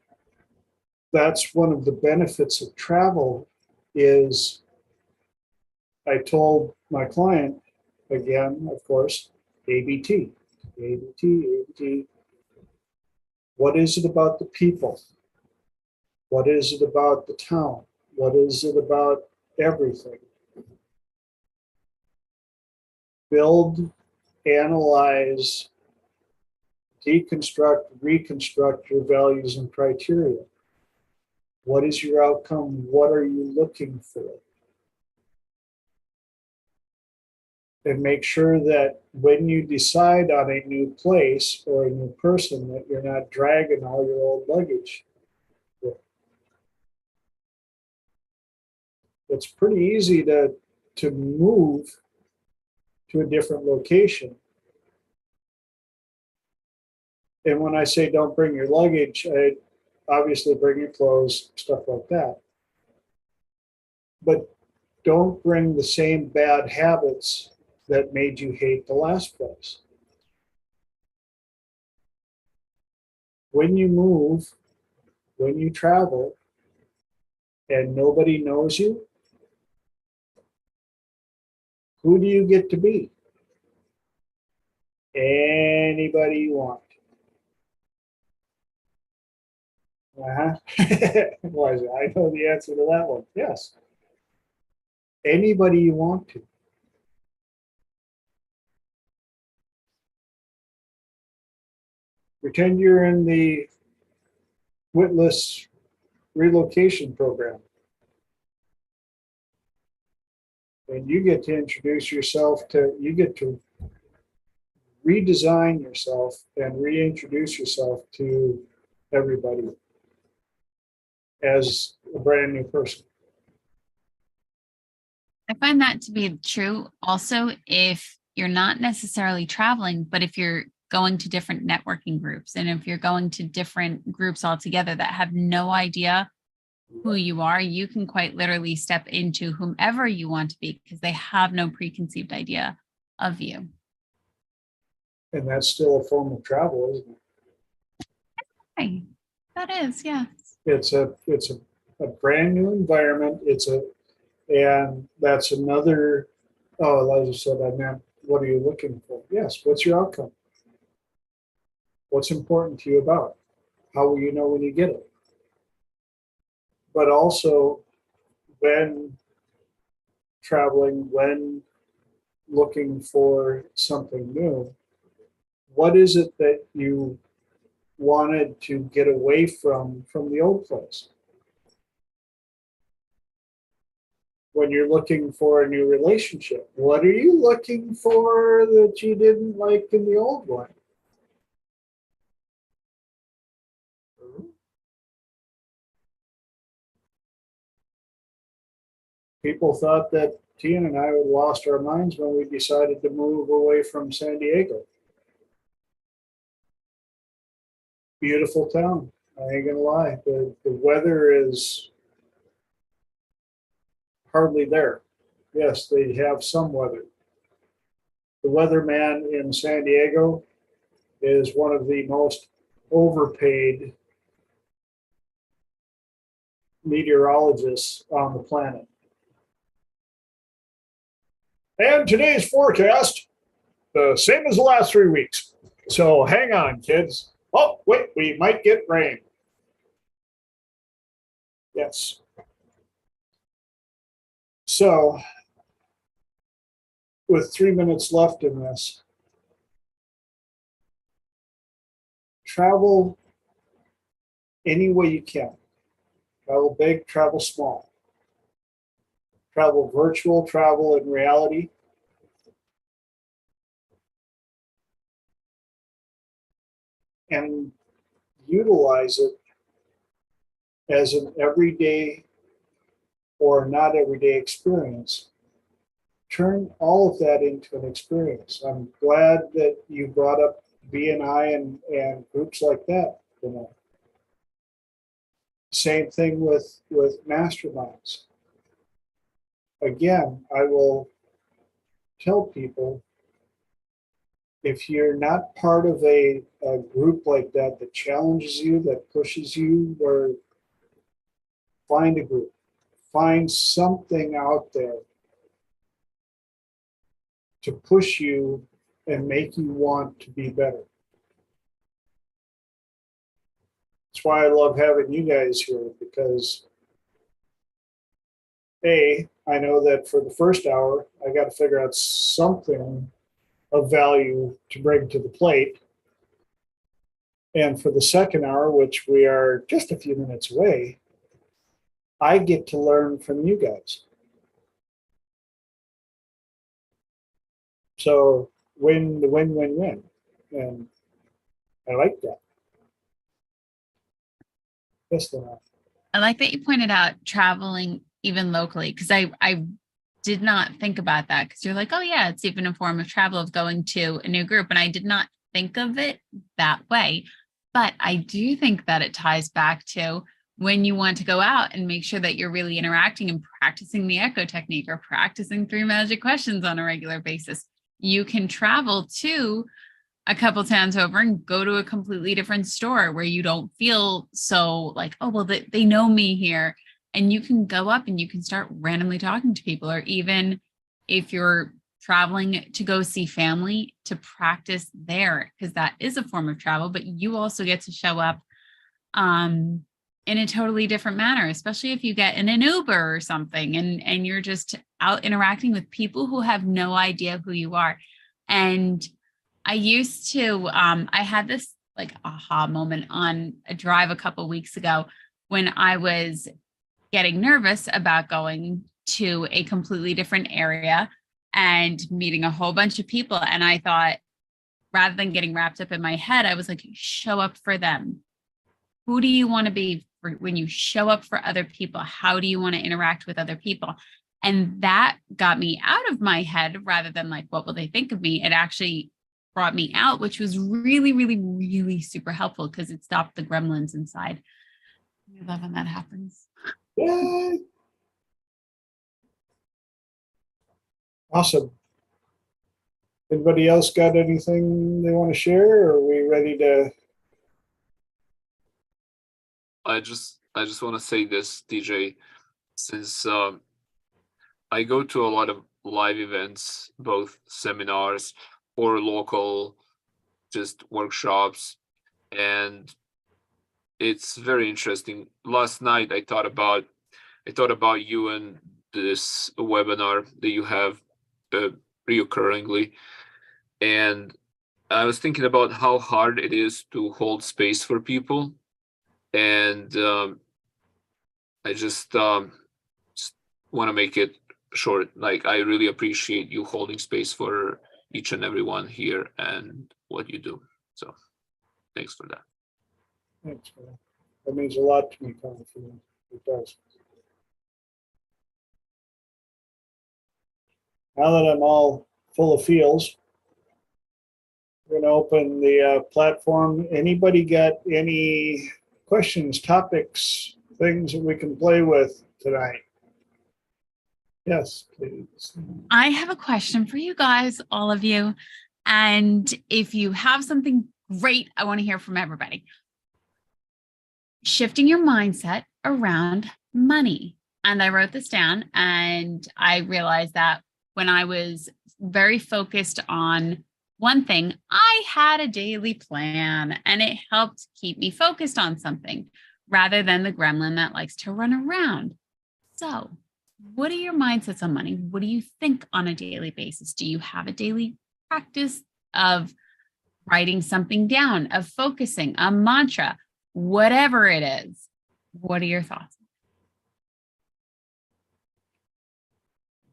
that's one of the benefits of travel is I told my client, again, of course, ABT, ABT, ABT. What is it about the people? What is it about the town? What is it about everything? Build, analyze, deconstruct, reconstruct your values and criteria. What is your outcome? What are you looking for? And make sure that when you decide on a new place or a new person, that you're not dragging all your old luggage. It's pretty easy to move to a different location. And when I say don't bring your luggage, I obviously bring your clothes, stuff like that. But don't bring the same bad habits that made you hate the last place. When you move, when you travel, and nobody knows you, who do you get to be? Anybody you want. Why is it? I know the answer to that one. Yes. Anybody you want to. Pretend you're in the witless relocation program. And you get to introduce yourself you get to redesign yourself and reintroduce yourself to everybody as a brand new person. I find that to be true. Also, if you're not necessarily traveling, but if you're going to different networking groups and if you're going to different groups altogether that have no idea who you are, you can quite literally step into whomever you want to be because they have no preconceived idea of you. And that's still a form of travel, isn't it? Right. That is, yes. It's a brand new environment. And that's another, oh, Elijah said, I meant, what are you looking for? Yes, what's your outcome? What's important to you about it? How will you know when you get it? But also, when traveling, when looking for something new, what is it that you wanted to get away from the old place? When you're looking for a new relationship, what are you looking for that you didn't like in the old one? People thought that Tian and I would lost our minds when we decided to move away from San Diego. Beautiful town. I ain't gonna lie. The weather is hardly there. Yes, they have some weather. The weatherman in San Diego is one of the most overpaid meteorologists on the planet. And today's forecast, the same as the last 3 weeks. So hang on, kids. Oh, wait, we might get rain. Yes. So, with 3 minutes left in this, travel any way you can. Travel big, travel small. Travel virtual, travel in reality. And utilize it as an everyday or not everyday experience. Turn all of that into an experience. I'm glad that you brought up BNI and groups like that. You know. Same thing with masterminds. Again, I will tell people, if you're not part of a group like that that challenges you, that pushes you, or find a group, find something out there to push you and make you want to be better. That's why I love having you guys here, because I know that for the first hour, I got to figure out something of value to bring to the plate. And for the second hour, which we are just a few minutes away, I get to learn from you guys. So win, and I like that. Yes, I like that you pointed out traveling even locally, because I did not think about that, because you're like, oh yeah, it's even a form of travel of going to a new group. And I did not think of it that way. But I do think that it ties back to when you want to go out and make sure that you're really interacting and practicing the echo technique or practicing 3 magic questions on a regular basis. You can travel to a couple towns over and go to a completely different store where you don't feel so like, oh, well, they know me here. And you can go up and you can start randomly talking to people, or even if you're traveling to go see family, to practice there, because that is a form of travel, but you also get to show up in a totally different manner, especially if you get in an Uber or something and you're just out interacting with people who have no idea who you are. And I used to, I had this like aha moment on a drive a couple weeks ago when I was getting nervous about going to a completely different area and meeting a whole bunch of people. And I thought, rather than getting wrapped up in my head, I was like, show up for them. Who do you want to be when you show up for other people? How do you want to interact with other people? And that got me out of my head rather than like, what will they think of me? It actually brought me out, which was really, really, really super helpful because it stopped the gremlins inside. I love when that happens. Yay. Awesome. Anybody else got anything they want to share? Or are we ready to? I just want to say this, DJ, since I go to a lot of live events, both seminars or local just workshops, and it's very interesting. Last night I thought about you and this webinar that you have reoccurringly, and I was thinking about how hard it is to hold space for people, and I just want to make it short. Like, I really appreciate you holding space for each and every one here and what you do. So thanks for that. Thanks, man. That means a lot to me, coming from you. It does. Now that I'm all full of feels, we're going to open the platform. Anybody got any questions, topics, things that we can play with tonight? Yes, please. I have a question for you guys, all of you. And if you have something great, I want to hear from everybody. Shifting your mindset around money. And I wrote this down and I realized that when I was very focused on one thing, I had a daily plan and it helped keep me focused on something rather than the gremlin that likes to run around. So, what are your mindsets on money? What do you think on a daily basis? Do you have a daily practice of writing something down, of focusing, a mantra, whatever it is? What are your thoughts?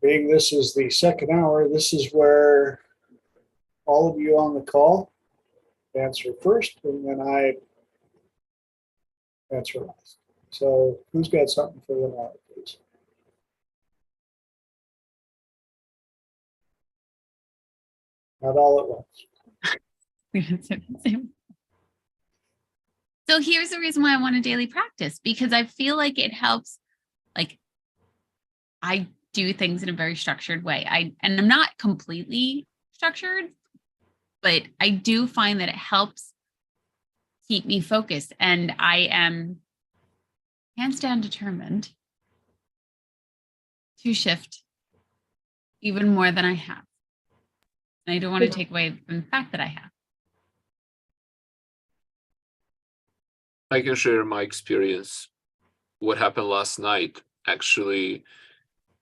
Being this is the second hour, this is where all of you on the call answer first, and then I answer last. So who's got something for the hour, please? Not all at once. So here's the reason why I want a daily practice, because I feel like it helps. Like, I do things in a very structured way. And I'm not completely structured, but I do find that it helps keep me focused. And I am hands down determined to shift even more than I have. And I don't want to take away from the fact that I have. I can share my experience. What happened last night, actually,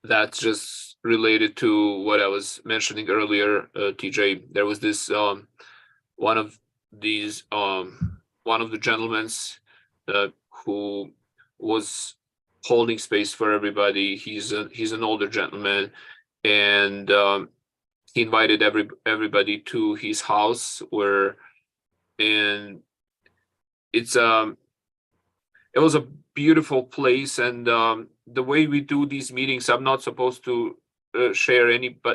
that's just related to what I was mentioning earlier, TJ. There was this one of the gentlemen who was holding space for everybody. He's an older gentleman, and he invited everybody to his house, and it was a beautiful place. And the way we do these meetings, I'm not supposed to share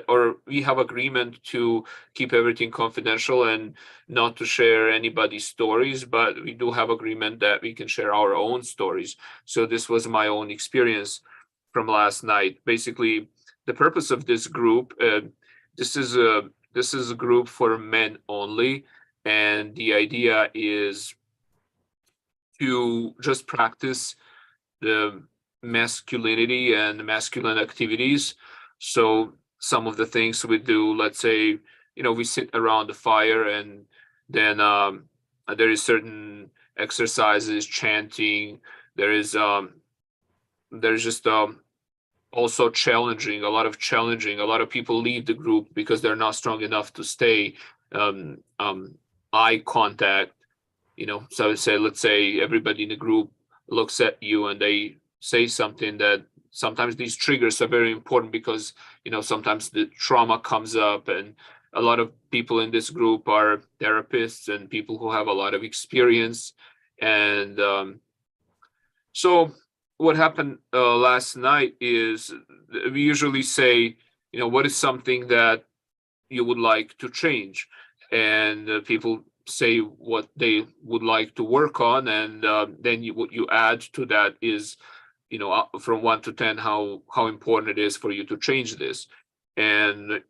or we have agreement to keep everything confidential and not to share anybody's stories, but we do have agreement that we can share our own stories. So this was my own experience from last night. Basically, the purpose of this group, this is a group for men only, and the idea is to just practice the masculinity and masculine activities. So some of the things we do, let's say, we sit around the fire, and then there is certain exercises, chanting. There's just also challenging. A lot of people leave the group because they're not strong enough to stay. Eye contact. So let's say everybody in the group looks at you and they say something that sometimes these triggers are very important because, sometimes the trauma comes up, and a lot of people in this group are therapists and people who have a lot of experience. And so what happened last night is we usually say, what is something that you would like to change, and people say what they would like to work on, and then what you add to that is, from 1 to 10, how important it is for you to change this. And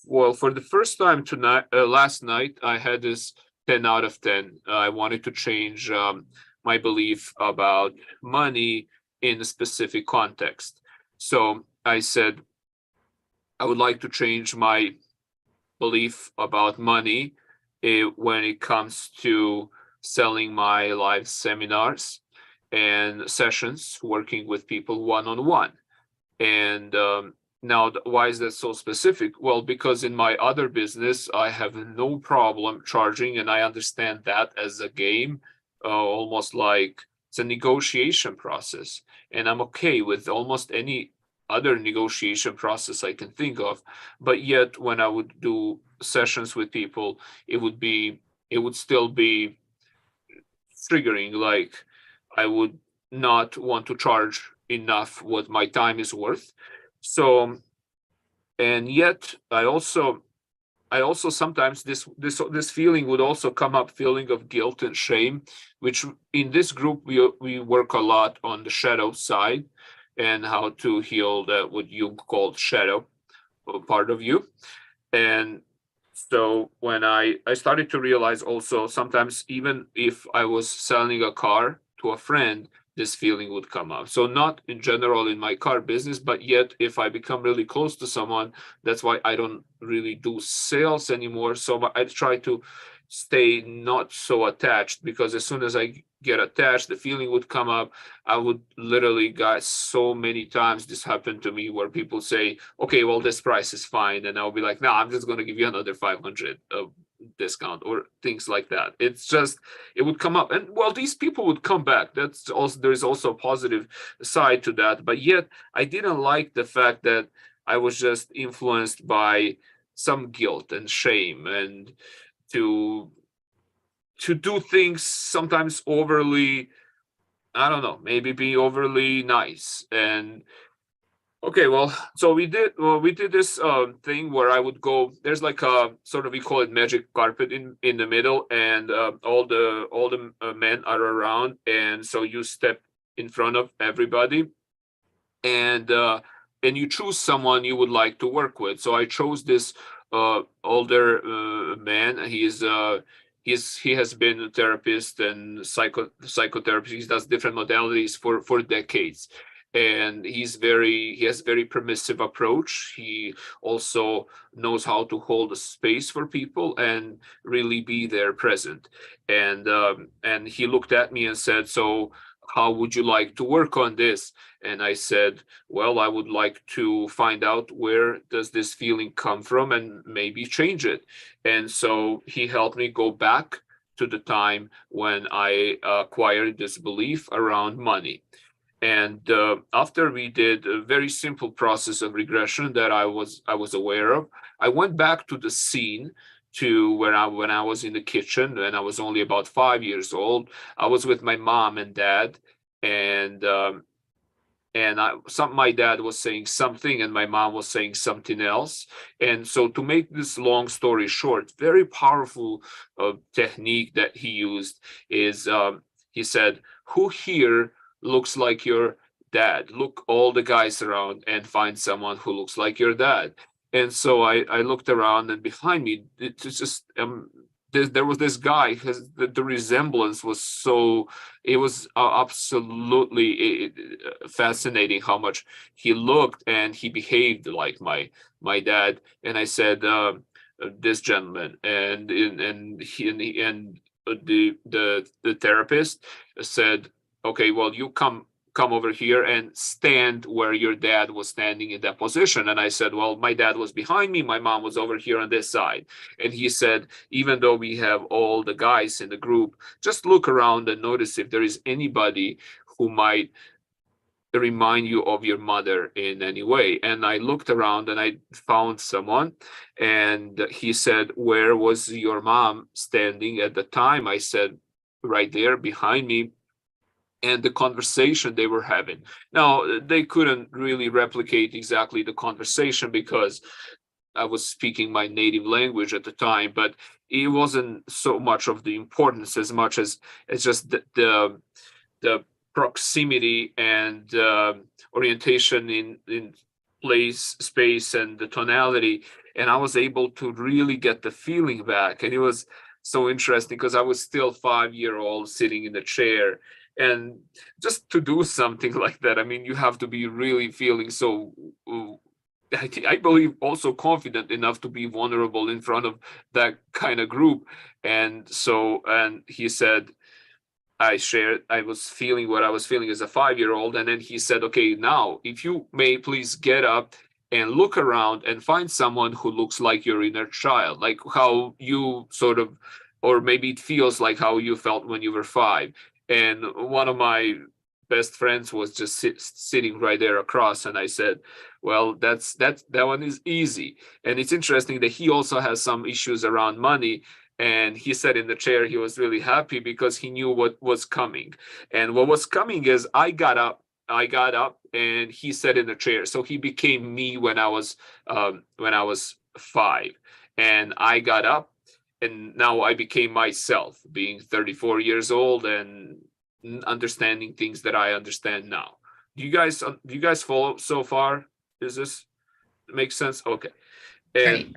well, for the first time tonight, last night, I had this 10 out of 10. I wanted to change my belief about money in a specific context. So I said, I would like to change my belief about money when it comes to selling my live seminars and sessions, working with people one-on-one. And now, why is that so specific? Well, because in my other business, I have no problem charging, and I understand that as a game, almost like it's a negotiation process. And I'm okay with almost any other negotiation process I can think of. But yet, when I would do sessions with people, it would still be triggering. Like, I would not want to charge enough what my time is worth. So, and yet I also sometimes this feeling would also come up, feeling of guilt and shame, which in this group we work a lot on the shadow side and how to heal that what you called shadow part of you. And so when I started to realize also, sometimes even if I was selling a car to a friend, this feeling would come up. So not in general in my car business, but yet if I become really close to someone, that's why I don't really do sales anymore. So I try to stay not so attached, because as soon as I get attached, the feeling would come up. I would literally, guys, so many times this happened to me where people say, okay, well, this price is fine. And I'll be like, no, I'm just going to give you another 500 discount or things like that. It's just, it would come up. And well, these people would come back. That's also, there's also a positive side to that. But yet I didn't like the fact that I was just influenced by some guilt and shame, and to do things sometimes overly, I don't know, maybe be overly nice. And okay, well, so we did this thing where I would go, there's like a sort of, we call it magic carpet in the middle, and all the men are around, and so you step in front of everybody, and you choose someone you would like to work with. So I chose this older man. He has been a therapist and psychotherapist. He does different modalities for decades, and he has very permissive approach. He also knows how to hold a space for people and really be there present. And he looked at me and said, so how would you like to work on this? And I said, well, I would like to find out where does this feeling come from and maybe change it. And so he helped me go back to the time when I acquired this belief around money. And after we did a very simple process of regression that I was aware of, I went back to the scene to when I was in the kitchen, and I was only about 5 years old. I was with my mom and dad, and my dad was saying something and my mom was saying something else. And so, to make this long story short, very powerful technique that he used is he said, who here looks like your dad? Look all the guys around and find someone who looks like your dad. And so I looked around, and behind me, it's just there was this guy. The resemblance was so, it was absolutely fascinating how much he looked and he behaved like my dad. And I said, this gentleman, and the therapist said, okay, well, you come over here and stand where your dad was standing in that position. And I said, well, my dad was behind me, my mom was over here on this side. And he said, even though we have all the guys in the group, just look around and notice if there is anybody who might remind you of your mother in any way. And I looked around and I found someone, and he said, where was your mom standing at the time? I said, right there behind me. and the conversation they were having. Now, they couldn't really replicate exactly the conversation because I was speaking my native language at the time, but it wasn't so much of the importance as much as it's just the proximity and orientation in place, space, and the tonality. And I was able to really get the feeling back. And it was so interesting because I was still 5-year-old sitting in the chair. And just to do something like that, I mean, you have to be really feeling so, I believe, also confident enough to be vulnerable in front of that kind of group. And so, and he said, I was feeling what I was feeling as a 5-year-old. And then he said, okay, now, if you may please get up and look around and find someone who looks like your inner child, like how you sort of, or maybe it feels like how you felt when you were 5. And one of my best friends was just sitting right there across. And I said, well, that one is easy. And it's interesting that he also has some issues around money. And he said in the chair, he was really happy because he knew what was coming. And what was coming is I got up and he sat in the chair. So he became me when I was 5, and I got up, and now I became myself, being 34 years old and understanding things that I understand now. Do you guys follow so far? Does this make sense? Okay. And Great.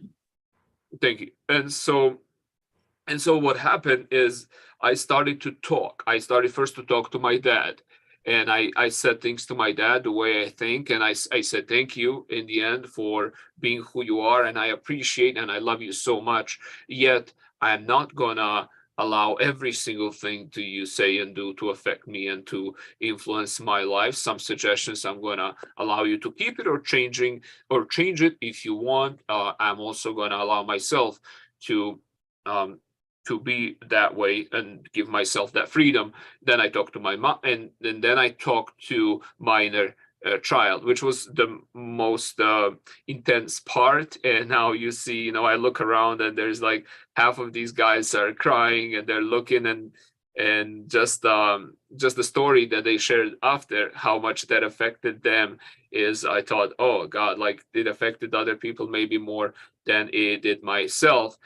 thank you. And so what happened is I started to talk. I started first to talk to my dad. And I said things to my dad the way I think. And I said, thank you in the end for being who you are. And I appreciate and I love you so much. Yet I'm not going to allow every single thing to you say and do to affect me and to influence my life. Some suggestions I'm going to allow you to keep it or change it if you want. I'm also going to allow myself to be that way and give myself that freedom. Then I talked to my mom, and then I talked to my inner child, which was the most intense part. And now you see, I look around and there's like half of these guys are crying and they're looking, and just the story that they shared after how much that affected them is, I thought, oh God, like it affected other people maybe more than it did myself.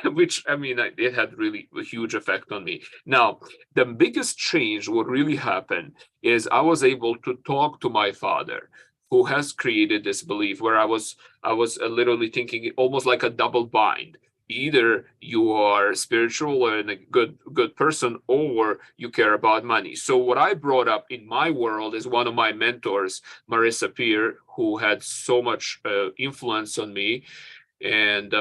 Which, I mean, it had really a huge effect on me. Now, the biggest change, what really happened, is I was able to talk to my father, who has created this belief where I was literally thinking almost like a double bind. Either you are spiritual and a good person, or you care about money. So what I brought up in my world is one of my mentors, Marissa Peer, who had so much influence on me. And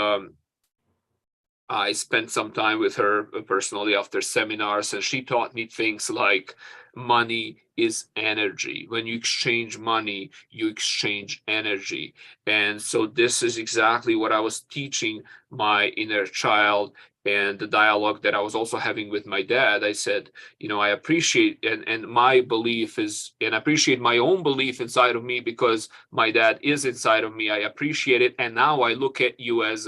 I spent some time with her personally after seminars, and she taught me things like money is energy. When you exchange money, you exchange energy. And so this is exactly what I was teaching my inner child, and the dialogue that I was also having with my dad. I said, I appreciate, and my belief is, and I appreciate my own belief inside of me because my dad is inside of me. I appreciate it. And now I look at you as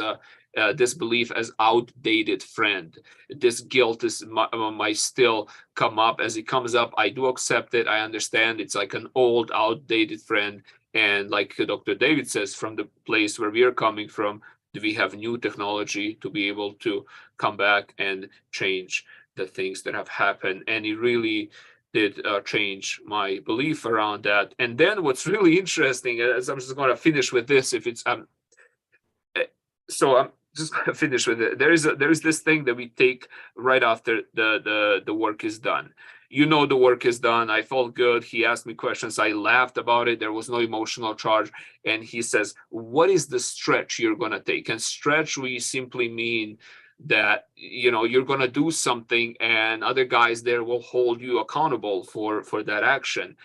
this belief as outdated friend. This guilt might still come up. As it comes up, I do accept it. I understand it's like an old, outdated friend. And like Dr. David says, from the place where we are coming from, do we have new technology to be able to come back and change the things that have happened? And it really did change my belief around that. And then what's really interesting, as I'm just going to finish with this, if it's so I'm just going to finish with it. There is this thing that we take right after the work is done. The work is done. I felt good. He asked me questions. I laughed about it. There was no emotional charge. And he says, what is the stretch you're going to take? And stretch, we simply mean that, you're going to do something and other guys there will hold you accountable for that action.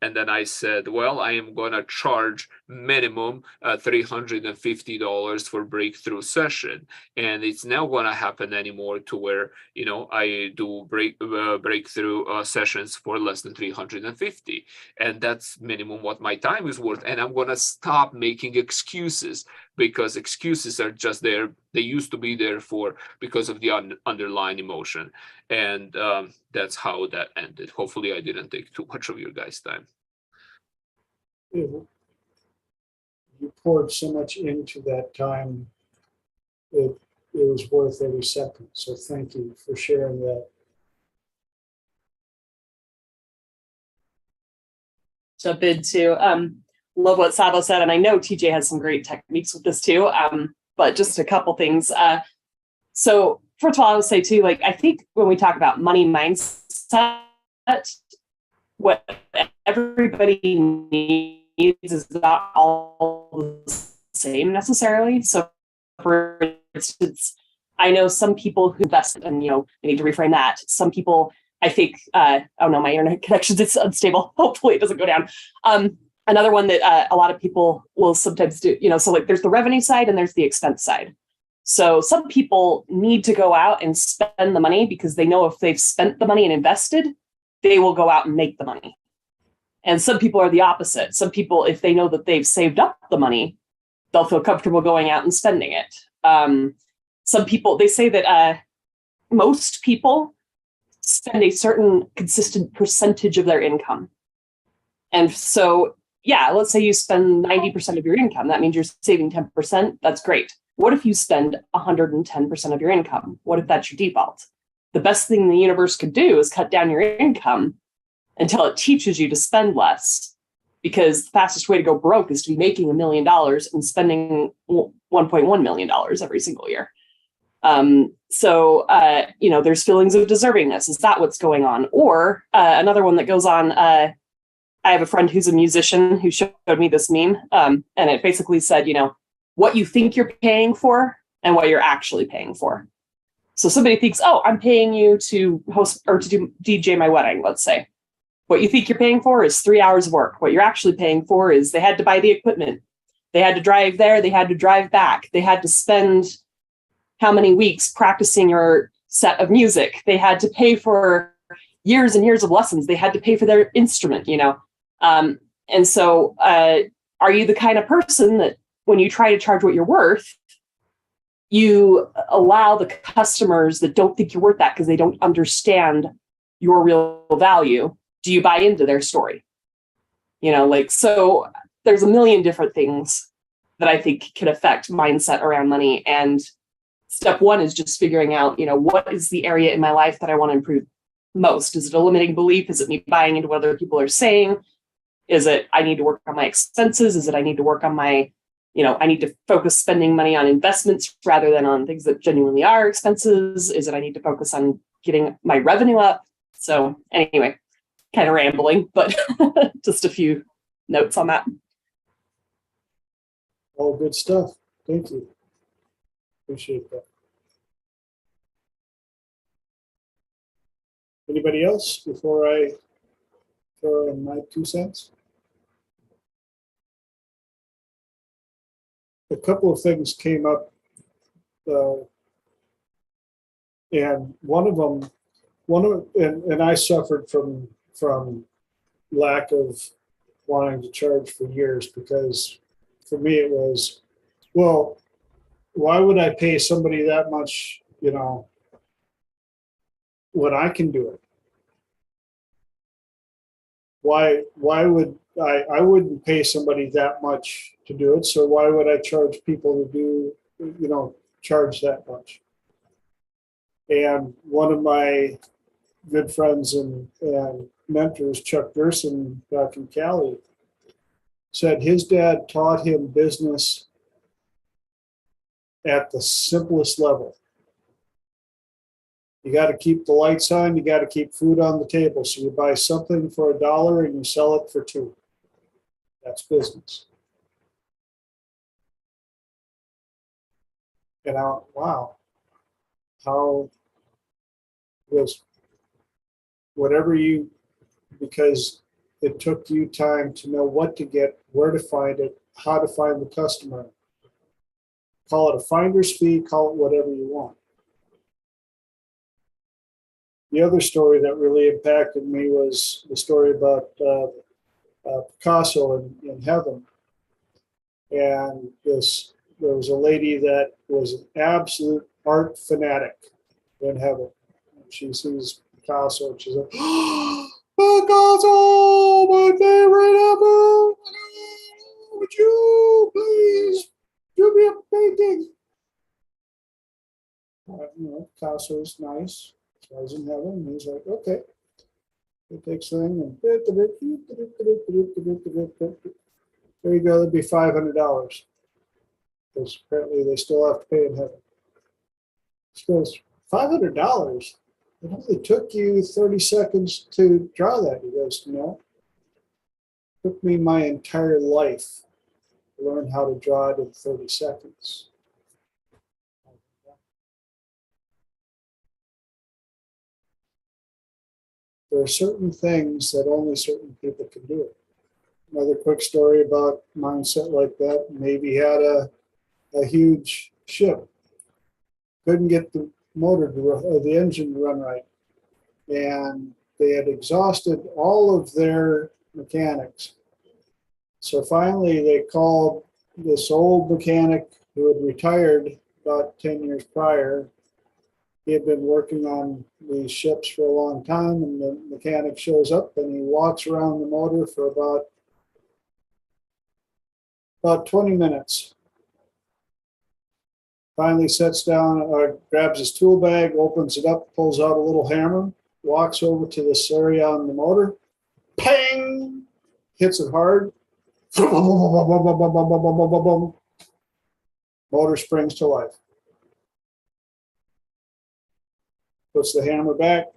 And then I said, well, I am going to charge minimum $350 for breakthrough session. And it's not going to happen anymore to where, I do breakthrough sessions for less than $350. And that's minimum what my time is worth. And I'm going to stop making excuses because excuses are just there. They used to be there because of the underlying emotion. And that's how that ended. Hopefully I didn't take too much of your guys' time. You poured so much into that time. It was worth every second. So thank you for sharing that. Jump into love what Sabo said, and I know TJ has some great techniques with this too. But just a couple things. So first of all, I would say too, like I think when we talk about money mindset, what everybody needs is not all the same necessarily. So for instance, I know some people who invest, and I need to reframe that. Some people, I think, oh no, my internet connection is unstable. Hopefully it doesn't go down. Another one that a lot of people will sometimes do, so like there's the revenue side and there's the expense side. So some people need to go out and spend the money because they know if they've spent the money and invested, they will go out and make the money. And some people are the opposite. Some people, if they know that they've saved up the money, they'll feel comfortable going out and spending it. Some people, they say that most people spend a certain consistent percentage of their income. And so, yeah, let's say you spend 90% of your income. That means you're saving 10%. That's great. What if you spend 110% of your income? What if that's your default? The best thing the universe could do is cut down your income until it teaches you to spend less, because the fastest way to go broke is to be making $1 million and spending $1.1 million every single year. There's feelings of deservingness. Is that what's going on? Or another one that goes on, I have a friend who's a musician who showed me this meme, and it basically said, what you think you're paying for and what you're actually paying for. So somebody thinks, oh, I'm paying you to host or to do DJ my wedding, let's say. What you think you're paying for is 3 hours of work. What you're actually paying for is they had to buy the equipment. They had to drive there. They had to drive back. They had to spend how many weeks practicing your set of music. They had to pay for years and years of lessons. They had to pay for their instrument, And so are you the kind of person that when you try to charge what you're worth, you allow the customers that don't think you're worth that because they don't understand your real value? Do you buy into their story? So there's a million different things that I think can affect mindset around money. And step one is just figuring out, what is the area in my life that I want to improve most? Is it a limiting belief? Is it me buying into what other people are saying? Is it I need to work on my expenses? Is it I need to work on my, I need to focus spending money on investments rather than on things that genuinely are expenses? Is it I need to focus on getting my revenue up? So anyway, kind of rambling, but just a few notes on that. All good stuff. Thank you. Appreciate that. Anybody else before I throw in my 2 cents? A couple of things came up, and and I suffered from lack of wanting to charge for years, because for me it was, well, why would I pay somebody that much, when I can do it? Why would I wouldn't pay somebody that much to do it, so why would I charge people to do, charge that much? And one of my good friends and mentors, Chuck Gerson, back in Cali, said his dad taught him business at the simplest level. You got to keep the lights on, you got to keep food on the table. So you buy something for $1 and you sell it for $2. That's business. And wow, how was because it took you time to know what to get, where to find it, how to find the customer. Call it a finder's fee, call it whatever you want. The other story that really impacted me was the story about Picasso in heaven. And this there was a lady that was an absolute art fanatic in heaven. She sees Picasso and she's like, Picasso, my favorite ever. Would you please do me a painting? Picasso's nice. So I was in heaven, and he's like, okay. He takes the thing and there you go. That'd be $500 because apparently they still have to pay in heaven. She goes, $500. It only took you 30 seconds to draw that. He goes, no. It took me my entire life to learn how to draw it in 30 seconds. There are certain things that only certain people can do. Another quick story about mindset like that. Navy had a huge ship. Couldn't get the motor to run, or the engine to run right. And they had exhausted all of their mechanics. So finally they called this old mechanic who had retired about 10 years prior. He had been working on these ships for a long time, and the mechanic shows up and he walks around the motor for about 20 minutes. Finally sits down, grabs his tool bag, opens it up, pulls out a little hammer, walks over to this area on the motor, pang, hits it hard. Motor springs to life. Puts the hammer back,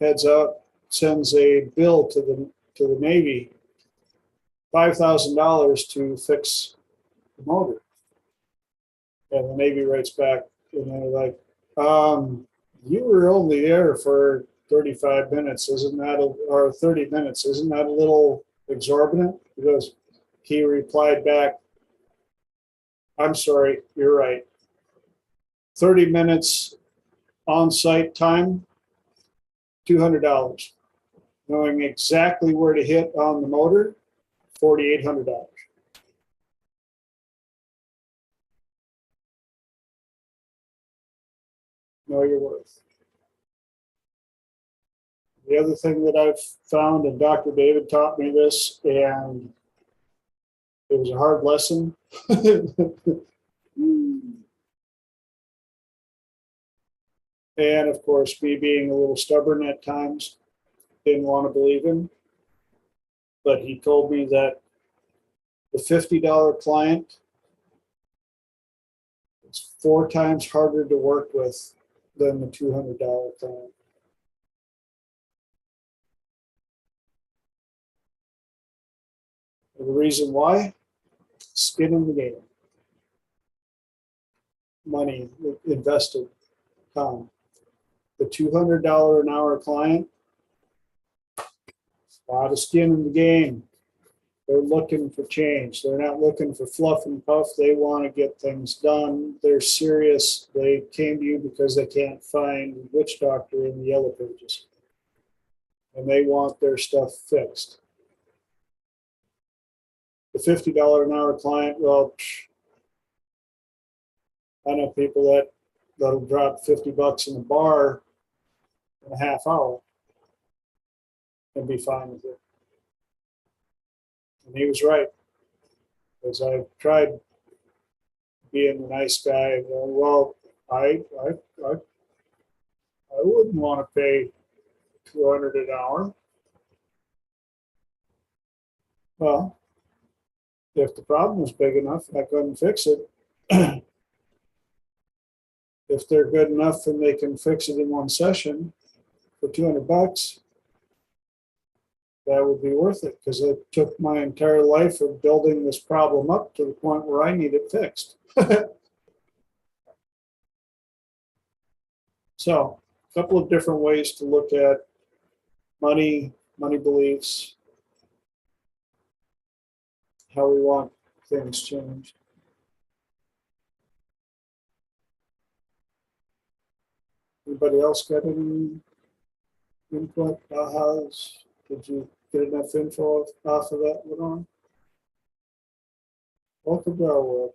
heads out, sends a bill to the Navy, $5,000 to fix the motor. And the Navy writes back, and they're like, you were only there for 35 minutes, or 30 minutes, isn't that a little exorbitant? Because he replied back, I'm sorry, you're right. 30 minutes on-site time, $200. Knowing exactly where to hit on the motor, $4,800. Know your worth. The other thing that I've found, and Dr. David taught me this, and it was a hard lesson. And of course, me being a little stubborn at times, didn't want to believe him. But he told me that the $50 client is 4 times harder to work with than the $200 client. And the reason why? Skin in the game. Money invested, time. The $200 an hour client, a lot of skin in the game. They're looking for change. They're not looking for fluff and puff. They want to get things done. They're serious. They came to you because they can't find witch doctor in the yellow pages. And they want their stuff fixed. The $50 an hour client, well, I know people that'll drop $50 in a bar in a half hour and be fine with it. And he was right, because I tried being the nice guy and going, well, I wouldn't want to pay $200 an hour. Well, if the problem was big enough, I couldn't fix it. If they're good enough and they can fix it in one session for $200, that would be worth it, because it took my entire life of building this problem up to the point where I need it fixed. So, a couple of different ways to look at money beliefs, how we want things changed. Anybody else got any input? Did you get enough info off of that one on? Welcome to our world.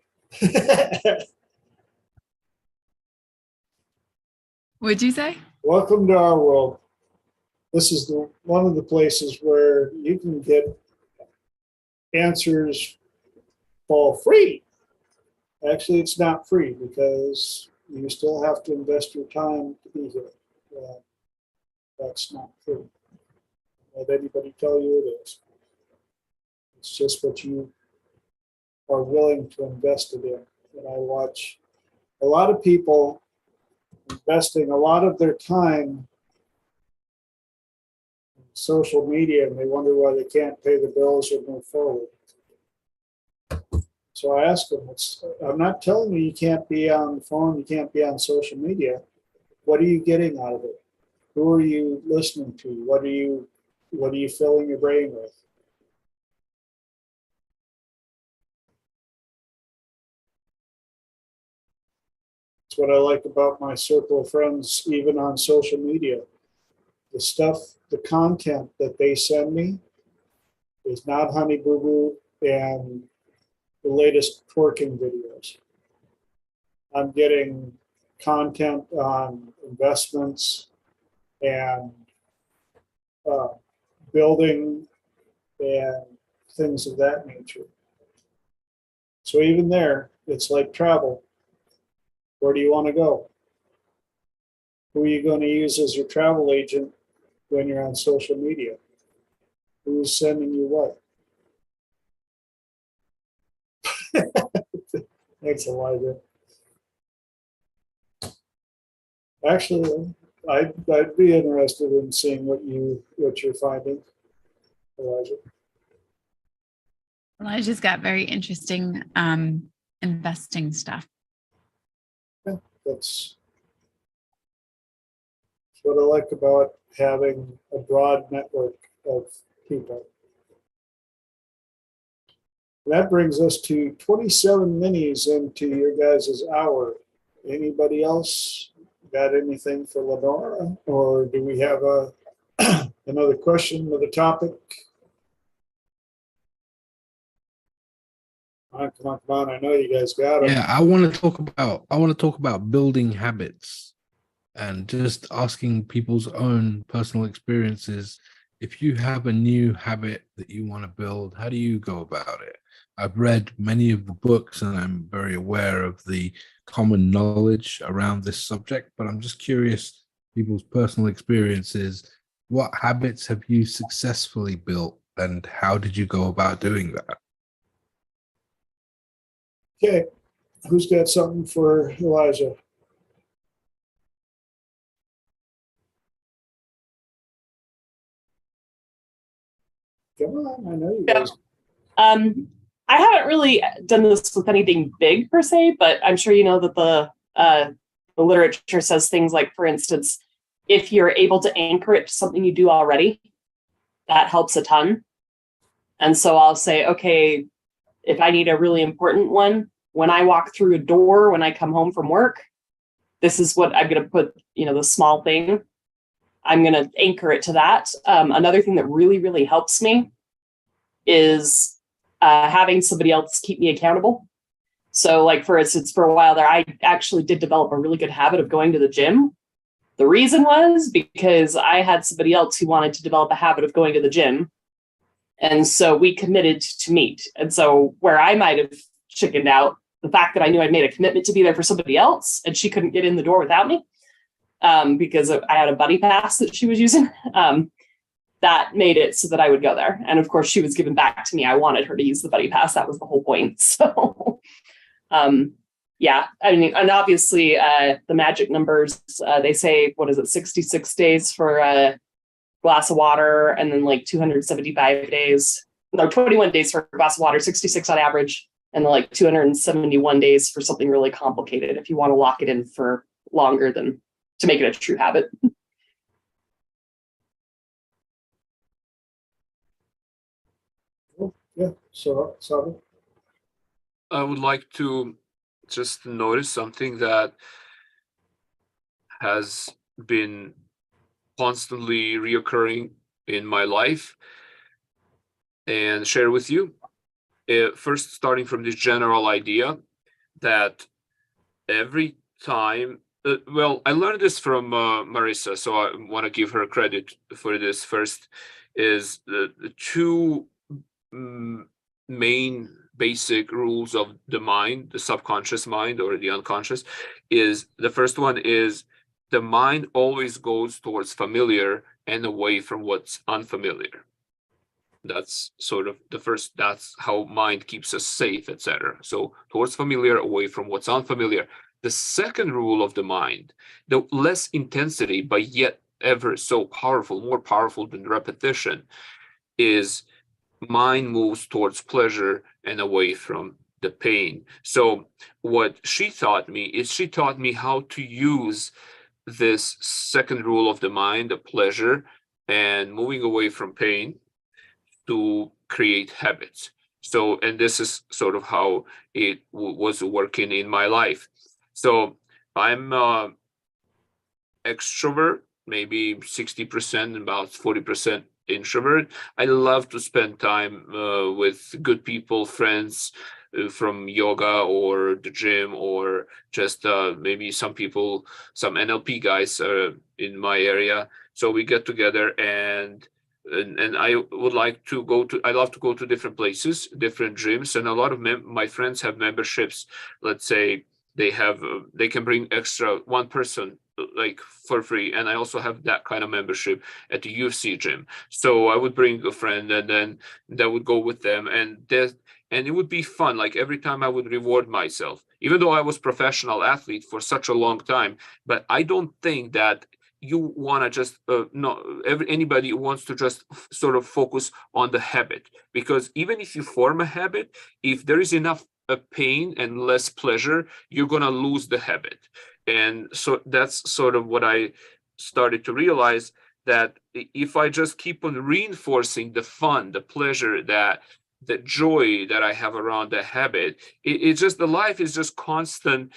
What'd you say? Welcome to our world. This is one of the places where you can get answers for free. Actually, it's not free because you still have to invest your time to be here. That's not free. Let anybody tell you it is. It's just what you are willing to invest it in. And I watch a lot of people investing a lot of their time in social media, and they wonder why they can't pay the bills or move forward. So I ask them, I'm not telling you can't be on the phone, you can't be on social media. What are you getting out of it? Who are you listening to? What are you filling your brain with? It's what I like about my circle of friends, even on social media. The stuff, the content that they send me is not honey boo boo and the latest twerking videos. I'm getting content on investments and building and things of that nature. So even there, it's like travel. Where do you want to go? Who are you going to use as your travel agent when you're on social media? Who's sending you what? Thanks, Elijah. Actually, I'd be interested in seeing what you're finding, Elijah. Elijah's got very interesting investing stuff. Yeah, that's what I like about having a broad network of people. That brings us to 27 minis into your guys' hour. Anybody else got anything for Lenora? Or do we have another question with a topic? Come on. I know you guys got it. Yeah, I want to talk about building habits and just asking people's own personal experiences. If you have a new habit that you want to build, how do you go about it? I've read many of the books and I'm very aware of the common knowledge around this subject, but I'm just curious, people's personal experiences. What habits have you successfully built and how did you go about doing that? Okay, who's got something for Elijah? Come on, I know you guys. I haven't really done this with anything big per se, but I'm sure you know that the literature says things like, for instance, if you're able to anchor it to something you do already, that helps a ton. And so I'll say, okay, if I need a really important one, when I walk through a door, when I come home from work, this is what I'm going to put, the small thing. I'm going to anchor it to that. Another thing that really, really helps me is having somebody else keep me accountable. So like, for instance, for a while there, I actually did develop a really good habit of going to the gym. The reason was because I had somebody else who wanted to develop a habit of going to the gym. And so we committed to meet. And so where I might have chickened out, the fact that I knew I'd made a commitment to be there for somebody else and she couldn't get in the door without me because I had a buddy pass that she was using, that made it so that I would go there. And of course, she was given back to me. I wanted her to use the buddy pass. That was the whole point. So, yeah, I mean, and obviously the magic numbers, they say, 66 days for a glass of water, and then like 275 days, no, 21 days for a glass of water, 66 on average, and then like 271 days for something really complicated if you want to lock it in for longer than to make it a true habit. Yeah, so I would like to just notice something that has been constantly reoccurring in my life and share with you. First, starting from this general idea, that every time, well, I learned this from Marissa, so I want to give her credit for this. First is the two main basic rules of the mind, the subconscious mind or the unconscious, is the first one is the mind always goes towards familiar and away from what's unfamiliar. That's sort of the first, that's how mind keeps us safe, etc. So towards familiar, away from what's unfamiliar. The second rule of the mind, the less intensity, but yet ever so powerful, more powerful than repetition, is mind moves towards pleasure and away from the pain. So what she taught me is she taught me how to use this second rule of the mind, the pleasure and moving away from pain, to create habits. So, and this is sort of how it was working in my life. So I'm extrovert, maybe 60%, about 40% introvert. I love to spend time with good people, friends from yoga or the gym, or just maybe some people, some NLP guys in my area. So we get together and I would like to go to, I love to go to different places, different gyms, and a lot of my friends have memberships. Let's say they have, they can bring extra one person like for free, and I also have that kind of membership at the UFC gym. So I would bring a friend, and then that would go with them, and it would be fun. Like every time I would reward myself, even though I was professional athlete for such a long time. But I don't think that you want to just anybody wants to just sort of focus on the habit, because even if you form a habit, if there is enough pain and less pleasure, you're going to lose the habit. And so that's sort of what I started to realize, that if I just keep on reinforcing the fun, the pleasure, that the joy that I have around the habit, it's just, the life is just constant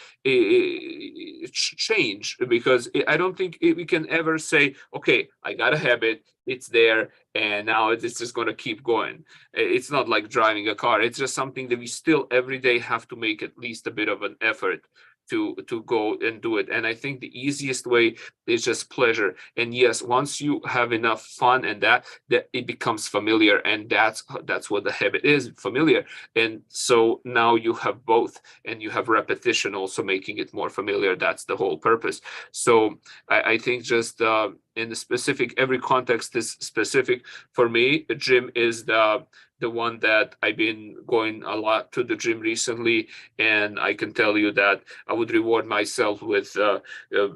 change, because I don't think we can ever say, okay, I got a habit, it's there, and now it's just going to keep going. It's not like driving a car. It's just something that we still every day have to make at least a bit of an effort to go and do it. And I think the easiest way is just pleasure. And yes, once you have enough fun and that it becomes familiar, and that's what the habit is, familiar. And so now you have both, and you have repetition also making it more familiar. That's the whole purpose. So I think just in the specific, every context is specific. For me, the gym is the one that I've been going a lot to the gym recently, and I can tell you that I would reward myself with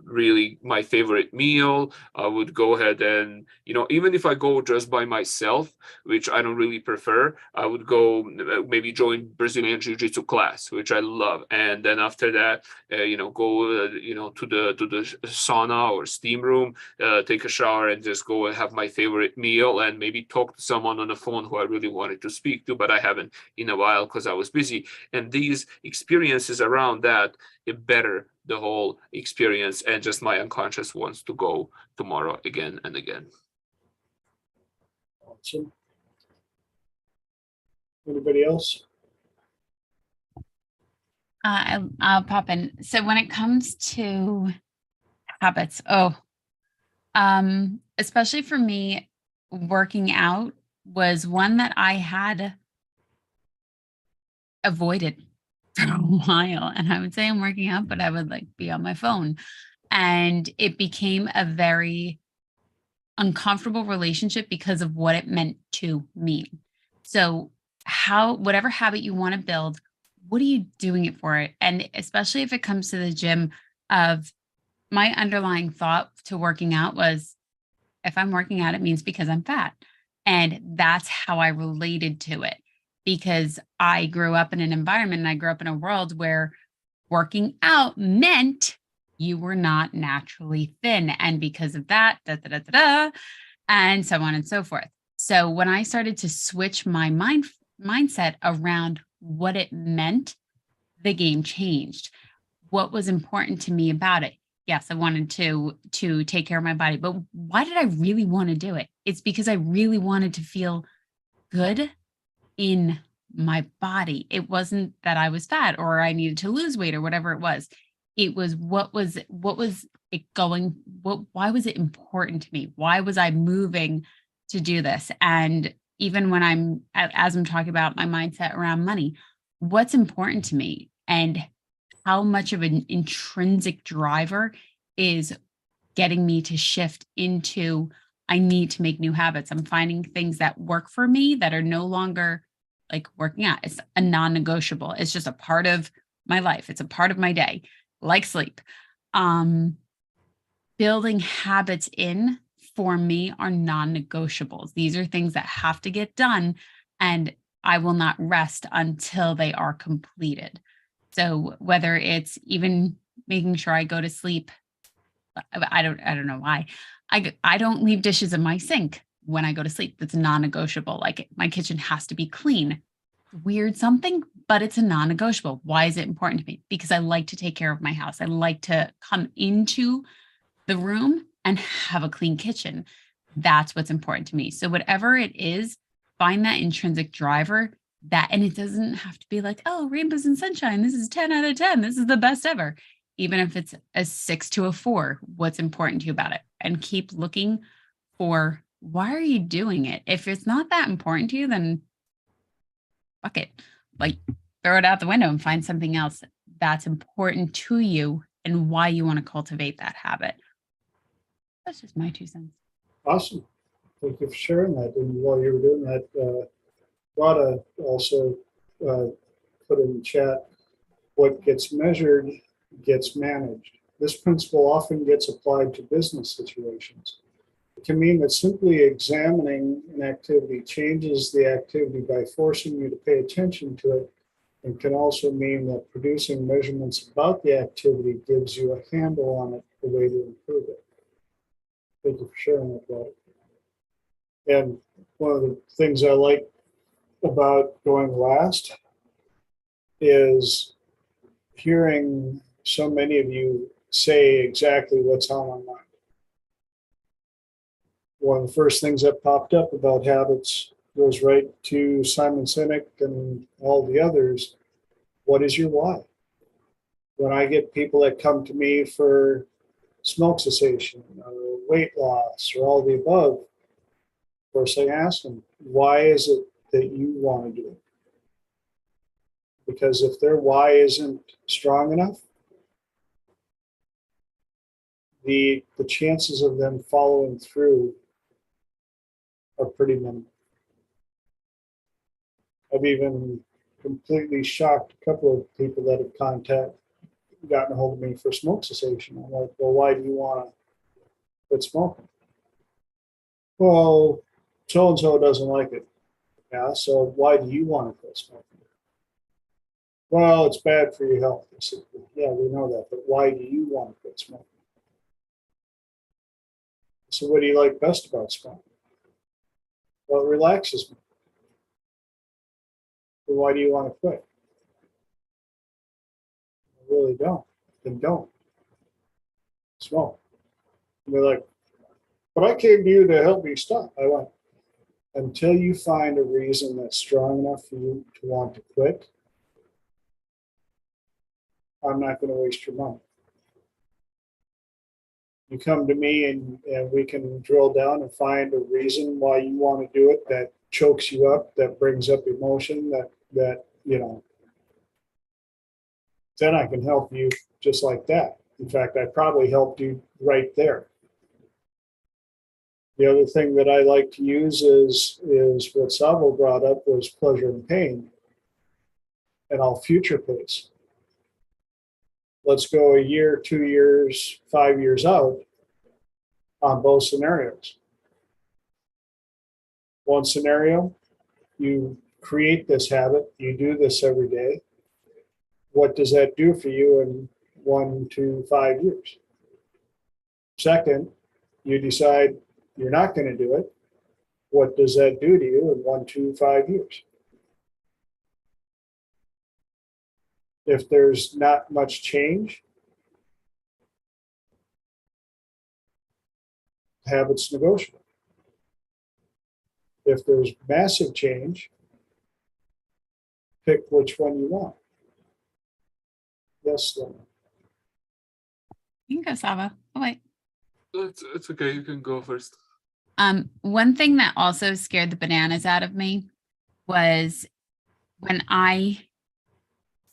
really my favorite meal. I would go ahead and, even if I go just by myself, which I don't really prefer, I would go maybe join Brazilian jiu-jitsu class, which I love, and then after that, go to the sauna or steam room, take a shower, and just go and have my favorite meal, and maybe talk to someone on the phone who I really wanted to speak to, but I haven't in a while because I was busy. And these experiences around that, it better the whole experience, and just my unconscious wants to go tomorrow again and again. Awesome. Anybody else? I'll pop in. So when it comes to habits, especially for me, working out was one that I had avoided for a while. And I would say I'm working out, but I would be on my phone. And it became a very uncomfortable relationship because of what it meant to me. So whatever habit you want to build, what are you doing it for? And especially if it comes to the gym, of my underlying thought to working out was, if I'm working out, it means because I'm fat. And that's how I related to it, because I grew up in an environment, and I grew up in a world where working out meant you were not naturally thin. And because of that, and so on and so forth. So when I started to switch my mindset around what it meant, the game changed. What was important to me about it? Yes, I wanted to take care of my body, but why did I really want to do it? It's because I really wanted to feel good in my body. It wasn't that I was fat or I needed to lose weight or whatever it was. It was what was it going, why was it important to me? Why was I moving to do this? And even when as I'm talking about my mindset around money, what's important to me and how much of an intrinsic driver is getting me to shift into, I need to make new habits. I'm finding things that work for me that are no longer like working out. It's a non-negotiable. It's just a part of my life. It's a part of my day, like sleep. Building habits in for me are non-negotiables. These are things that have to get done, and I will not rest until they are completed. So whether it's even making sure I go to sleep, I don't know why. I don't leave dishes in my sink when I go to sleep. That's non-negotiable. Like my kitchen has to be clean. Weird something, but it's a non-negotiable. Why is it important to me? Because I like to take care of my house. I like to come into the room and have a clean kitchen. That's what's important to me. So whatever it is, find that intrinsic driver and it doesn't have to be like, oh, rainbows and sunshine. This is 10 out of 10. This is the best ever. Even if it's a 6 to a 4, what's important to you about it? And keep looking for, why are you doing it? If it's not that important to you, then fuck it. Like throw it out the window and find something else that's important to you and why you want to cultivate that habit. That's just my 2 cents. Awesome. Thank you for sharing that. And while you were doing that, Rada also put in the chat, what gets measured gets managed. This principle often gets applied to business situations. It can mean that simply examining an activity changes the activity by forcing you to pay attention to it, and can also mean that producing measurements about the activity gives you a handle on it, the way to improve it. Thank you for sharing that, Rada. And one of the things I like about going last is hearing so many of you say exactly what's on my mind. One of the first things that popped up about habits goes right to Simon Sinek and all the others. What is your why? When I get people that come to me for smoke cessation or weight loss or all the above, first I ask them, why is it that you want to do it? Because if their why isn't strong enough, the chances of them following through are pretty minimal. I've even completely shocked a couple of people that have gotten a hold of me for smoke cessation. I'm like, well, why do you want to quit smoking? Well, so-and-so doesn't like it. Yeah, so why do you want to quit smoking? Well, it's bad for your health. I said, yeah, we know that, but why do you want to quit smoking? So what do you like best about smoking? Well, it relaxes me. But why do you want to quit? I really don't. Then don't smoke. And they're like, but I came to you to help me stop. I went, until you find a reason that's strong enough for you to want to quit, I'm not going to waste your money. You come to me and we can drill down and find a reason why you want to do it that chokes you up, that brings up emotion, that you know, then I can help you just like that. In fact, I probably helped you right there. The other thing that I like to use is what Zebel brought up was pleasure and pain. And I'll future pace. Let's go a year, 2 years, 5 years out on both scenarios. One scenario, you create this habit, you do this every day. What does that do for you in 1 to 5 years? Second, you decide you're not going to do it. What does that do to you in 1 to 5 years? If there's not much change, habit's negotiable. If there's massive change, pick which one you want. Yes, Lynn. You can go, Sava. Oh, wait. It's okay. You can go first. One thing that also scared the bananas out of me was when I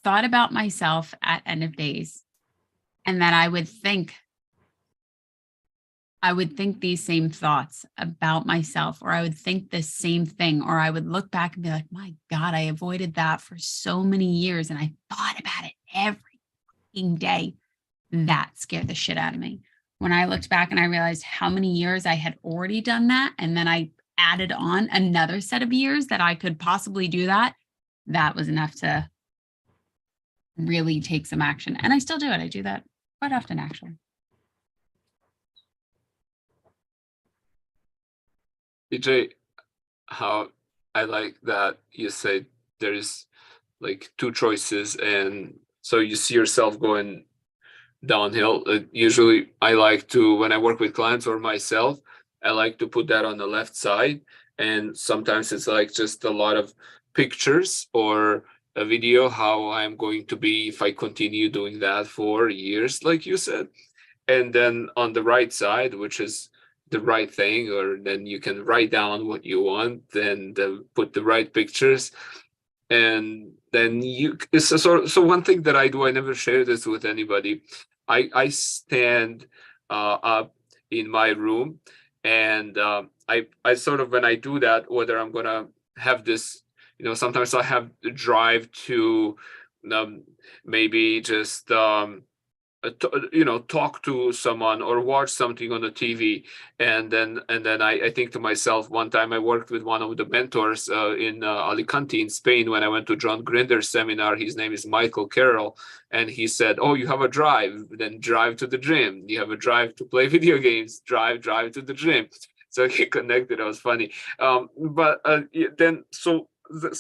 thought about myself at end of days, and that I would think these same thoughts about myself, or I would think the same thing, or I would look back and be like, my God, I avoided that for so many years. And I thought about it every fucking day. That scared the shit out of me. When I looked back and I realized how many years I had already done that, and then I added on another set of years that I could possibly do that, that was enough to really take some action. And I still do it. I do that quite often, actually. DJ, how I like that you said there is like two choices, and so you see yourself going downhill. Usually I like to, when I work with clients or myself, I like to put that on the left side, and sometimes it's like just a lot of pictures or a video how I'm going to be if I continue doing that for years, like you said. And then on the right side, which is the right thing, or then you can write down what you want and put the right pictures. And then so one thing that I do, I never share this with anybody. I stand up in my room, and I sort of, when I do that, whether I'm gonna have this, sometimes I have to drive to maybe just talk to someone or watch something on the TV, and then I think to myself, one time I worked with one of the mentors in Alicante in Spain when I went to John Grinder's seminar. His name is Michael Carroll, and he said, "Oh, you have a drive, then drive to the gym. You have a drive to play video games, drive to the gym." So he connected. It was funny, but then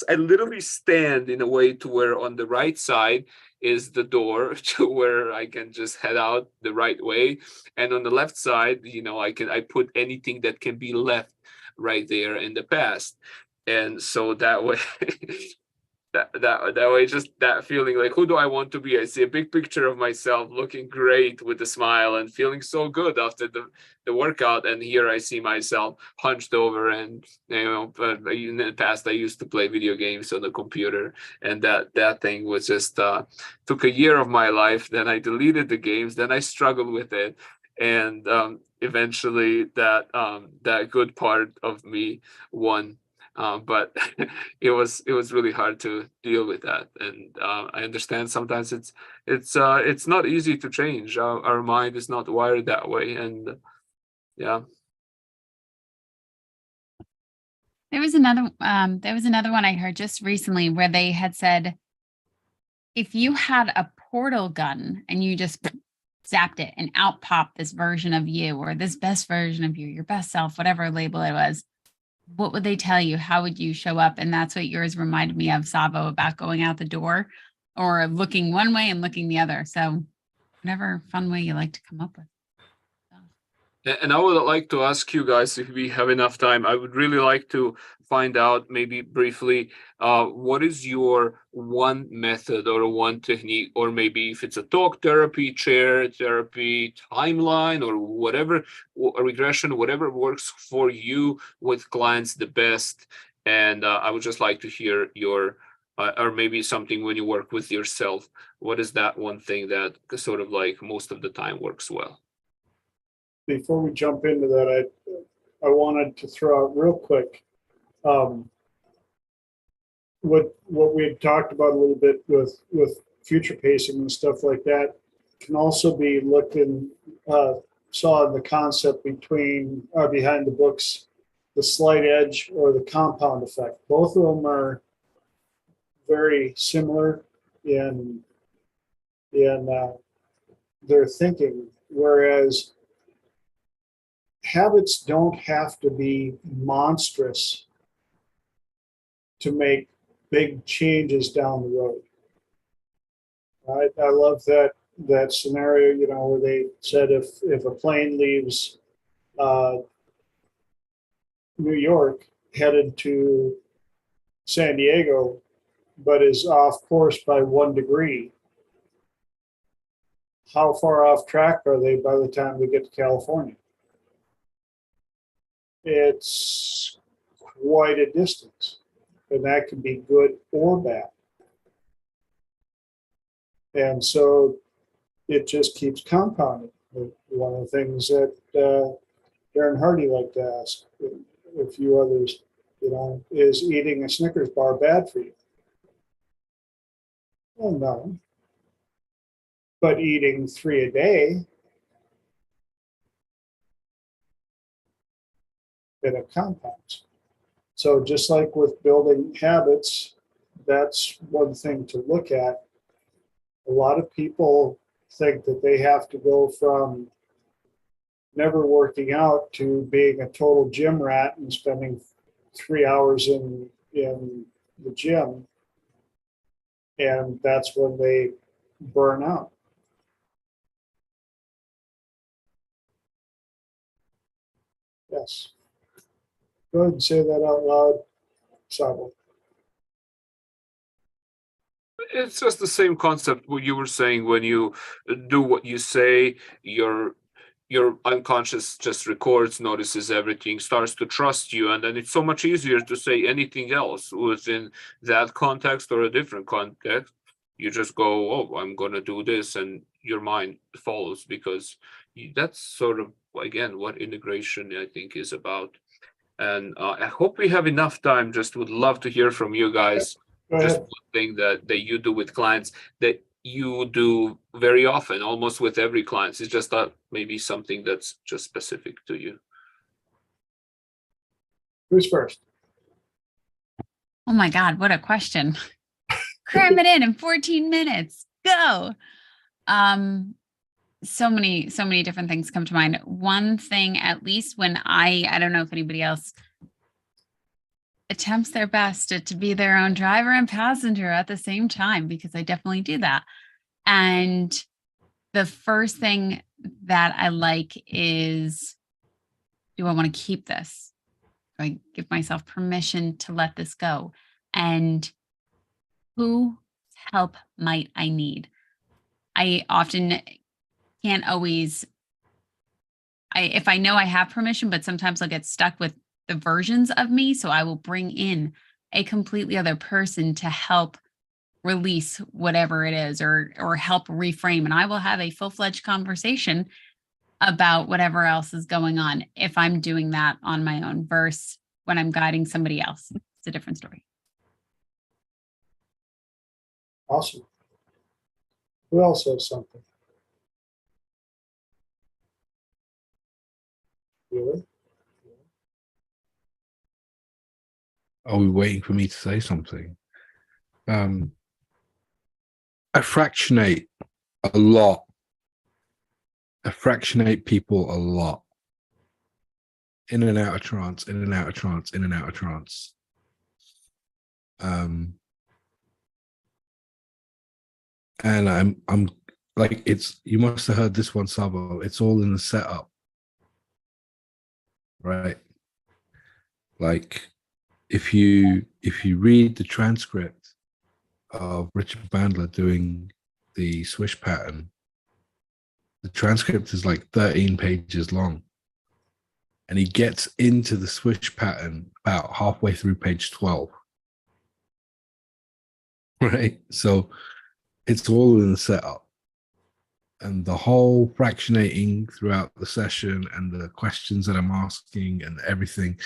I literally stand in a way to where on the right side is the door to where I can just head out the right way, and on the left side, I put anything that can be left right there in the past, and so that way, that way, just that feeling like, who do I want to be? I see a big picture of myself looking great with a smile and feeling so good after the workout, and here I see myself hunched over, and but in the past I used to play video games on the computer, and that thing was just took a year of my life. Then I deleted the games, then I struggled with it, and eventually that good part of me won. But it was really hard to deal with that, and I understand sometimes it's not easy to change. Our mind is not wired that way, and yeah. There was another one I heard just recently where they had said, if you had a portal gun and you just zapped it and out popped this version of you, or this best version of you, your best self, whatever label it was, what would they tell you? How would you show up? And that's what yours reminded me of, Savo, about going out the door or looking one way and looking the other. So whatever fun way you like to come up with. And I would like to ask you guys, if we have enough time, I would really like to find out, maybe briefly, what is your one method or one technique, or maybe if it's a talk therapy, chair therapy, timeline, or whatever, a regression, whatever works for you with clients the best. And I would just like to hear your, or maybe something when you work with yourself, what is that one thing that sort of like most of the time works well? Before we jump into that, I wanted to throw out real quick what we had talked about a little bit with future pacing and stuff like that can also be looked in, saw the concept behind the books, the slight edge or the compound effect. Both of them are very similar in their thinking, whereas habits don't have to be monstrous to make big changes down the road. I love that scenario, where they said if a plane leaves New York headed to San Diego, but is off course by 1 degree, how far off track are they by the time they get to California? It's quite a distance, and that can be good or bad. And so it just keeps compounding. One of the things that Darren Hardy liked to ask, a few others, is eating a Snickers bar bad for you? Well, no. But eating 3 a day, then it compounds. So just like with building habits, that's one thing to look at. A lot of people think that they have to go from never working out to being a total gym rat and spending 3 hours in the gym. And that's when they burn out. Yes. Go ahead and say that out loud, Zebel. It's just the same concept what you were saying. When you do what you say, your unconscious just records, notices everything, starts to trust you, and then it's so much easier to say anything else within that context or a different context. You just go, oh, I'm going to do this, and your mind follows, because that's sort of, again, what integration, I think, is about. And I hope we have enough time. Just would love to hear from you guys. Just one thing that you do with clients that you do very often, almost with every client. It's just maybe something that's just specific to you. Who's first? Oh my God, what a question. Cram it in 14 minutes. Go. So many different things come to mind. One thing, at least when I don't know if anybody else attempts their best to be their own driver and passenger at the same time, because I definitely do that. And the first thing that I like is, do I want to keep this? Do I give myself permission to let this go? And whose help might I need? I often can't always, if I know I have permission, but sometimes I'll get stuck with the versions of me. So I will bring in a completely other person to help release whatever it is, or help reframe. And I will have a full-fledged conversation about whatever else is going on if I'm doing that on my own, versus when I'm guiding somebody else. It's a different story. Awesome. Who else has something? Really? Are we waiting for me to say something? I fractionate a lot. I fractionate people a lot. In and out of trance, in and out of trance, in and out of trance. And I'm like, it's, you must have heard this one, Sabo. It's all in the setup, right? Like, if you read the transcript of Richard Bandler doing the swish pattern, the transcript is like 13 pages long, and he gets into the swish pattern about halfway through page 12. Right? So it's all in the setup, and the whole fractionating throughout the session and the questions that I'm asking and everything,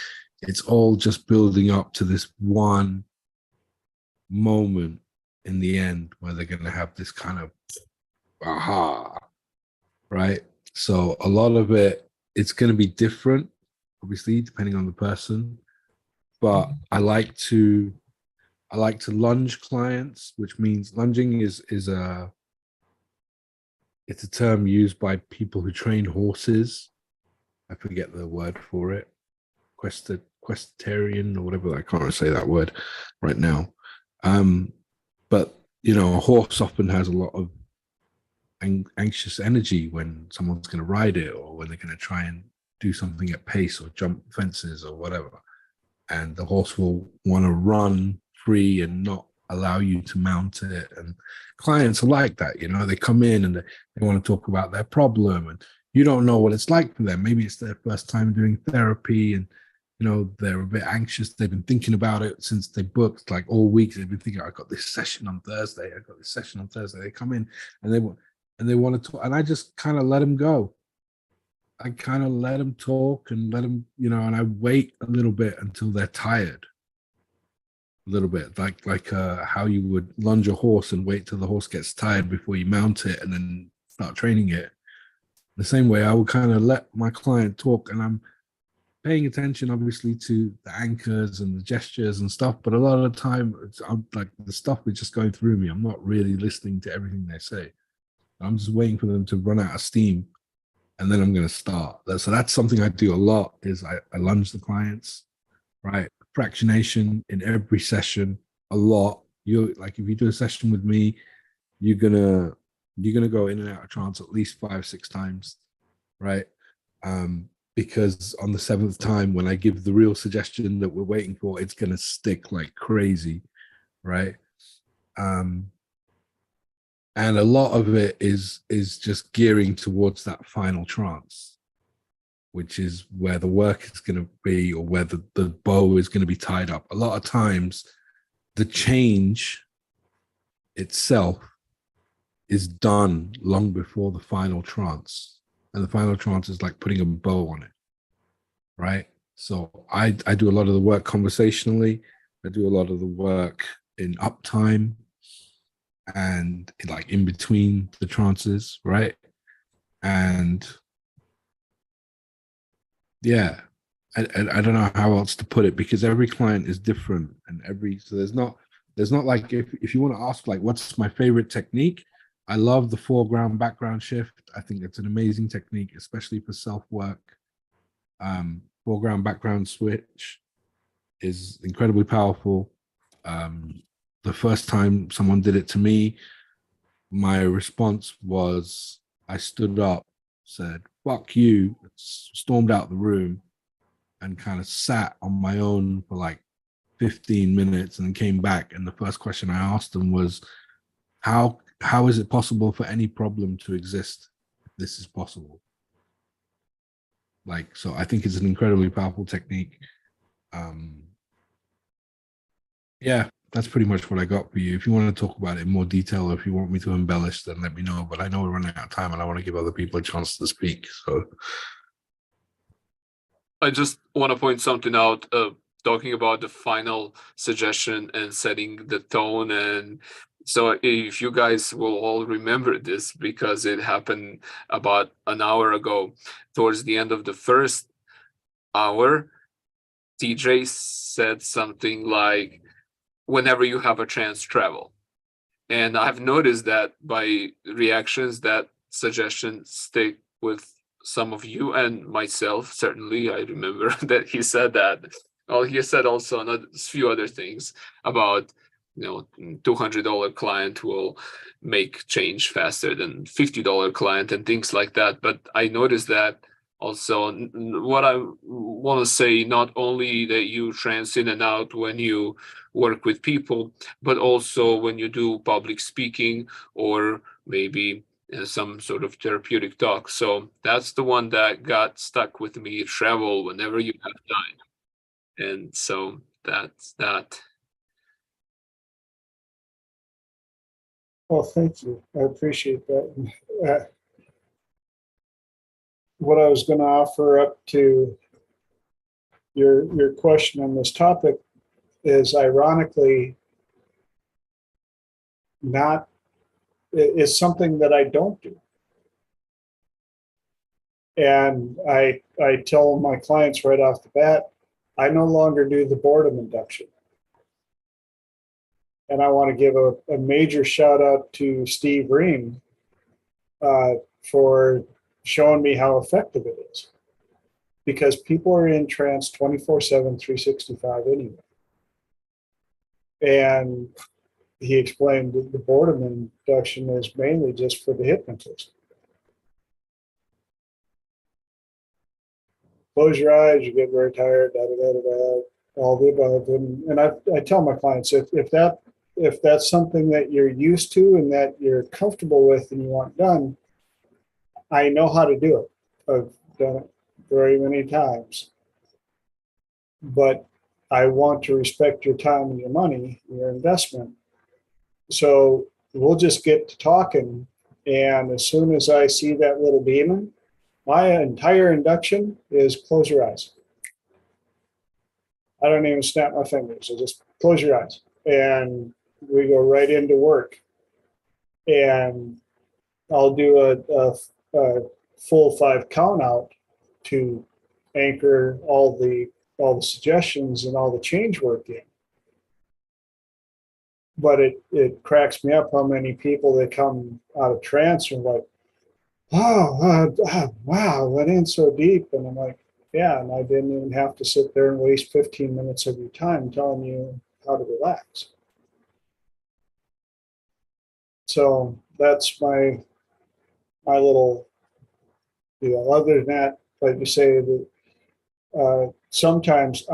it's all just building up to this one moment in the end where they're going to have this kind of aha, right? So a lot of it, it's going to be different, obviously, depending on the person. But I like to lunge clients, which means lunging is it's a term used by people who train horses. I forget the word for it. Questarian or whatever. I can't say that word right now. But you know, a horse often has a lot of anxious energy when someone's going to ride it, or when they're going to try and do something at pace or jump fences or whatever. And the horse will want to run free and not allow you to mount it. And clients are like that, you know, they come in and they want to talk about their problem, and you don't know what it's like for them. Maybe it's their first time doing therapy, and you know, they're a bit anxious. They've been thinking about it since they booked, like all week. They've been thinking, I got this session on Thursday. I got this session on Thursday. They come in and they want to talk, and I just kind of let them go. I kind of let them talk and let them, you know, and I wait a little bit until they're tired. A little bit, like how you would lunge a horse and wait till the horse gets tired before you mount it and then start training it. The same way, I would kind of let my client talk, and I'm paying attention, obviously, to the anchors and the gestures and stuff. But a lot of the time, I'm like, the stuff is just going through me. I'm not really listening to everything they say. I'm just waiting for them to run out of steam, and then I'm going to start. So that's something I do a lot. Is I lunge the clients, right? Fractionation in every session, a lot. You like, if you do a session with me, you're gonna go in and out of trance at least 5-6 times, right? Because on the 7th time, when I give the real suggestion that we're waiting for, it's gonna stick like crazy, right? And a lot of it is just gearing towards that final trance, which is where the work is going to be, or where the bow is going to be tied up. A lot of times, the change itself is done long before the final trance. And the final trance is like putting a bow on it, right? So I do a lot of the work conversationally. I do a lot of the work in uptime and like in between the trances, right? And yeah, I don't know how else to put it, because every client is different, and so there's not like, if you want to ask like what's my favorite technique, I love the foreground background shift. I think it's an amazing technique, especially for self work. Foreground background switch is incredibly powerful. The first time someone did it to me, my response was, I stood up, said, fuck you, stormed out the room, and kind of sat on my own for like 15 minutes, and then came back. And the first question I asked them was, how is it possible for any problem to exist if this is possible? Like, so I think it's an incredibly powerful technique. Yeah, that's pretty much what I got for you. If you want to talk about it in more detail, or if you want me to embellish, then let me know. But I know we're running out of time, and I want to give other people a chance to speak. So I just want to point something out, talking about the final suggestion and setting the tone. And so if you guys will all remember this, because it happened about an hour ago, towards the end of the first hour, TJ said something like, whenever you have a chance, travel. And I've noticed that by reactions, that suggestion stick with some of you and myself. Certainly, I remember that he said that. Well, he said also a few other things about, you know, $200 client will make change faster than $50 client and things like that. But I noticed that also. What I want to say, not only that you trance in and out when you work with people, but also when you do public speaking, or maybe some sort of therapeutic talk. So that's the one that got stuck with me: travel whenever you have time. And so that's that. Well, thank you. I appreciate that. What I was going to offer up to your question on this topic is, ironically, not is something that I don't do. And I tell my clients right off the bat, I no longer do the boredom induction. And I want to give a major shout out to Steve Ream for showing me how effective it is. Because people are in trance 24/7, 365 anyway. And he explained that the boredom induction is mainly just for the hypnotist. Close your eyes, you get very tired, all the above. And I tell my clients, if that if that's something that you're used to and that you're comfortable with and you want done, I know how to do it. I've done it very many times. But I want to respect your time and your money, your investment. So we'll just get to talking. And as soon as I see that little beaming, my entire induction is close your eyes. I don't even snap my fingers. I just close your eyes. And we go right into work. And I'll do a full 5 count out to anchor all the suggestions and all the change work in. But it cracks me up how many people that come out of trance are like, oh, wow, went in so deep. And I'm like, yeah, and I didn't even have to sit there and waste 15 minutes of your time telling you how to relax. So that's my little deal. Other than that, like you say, sometimes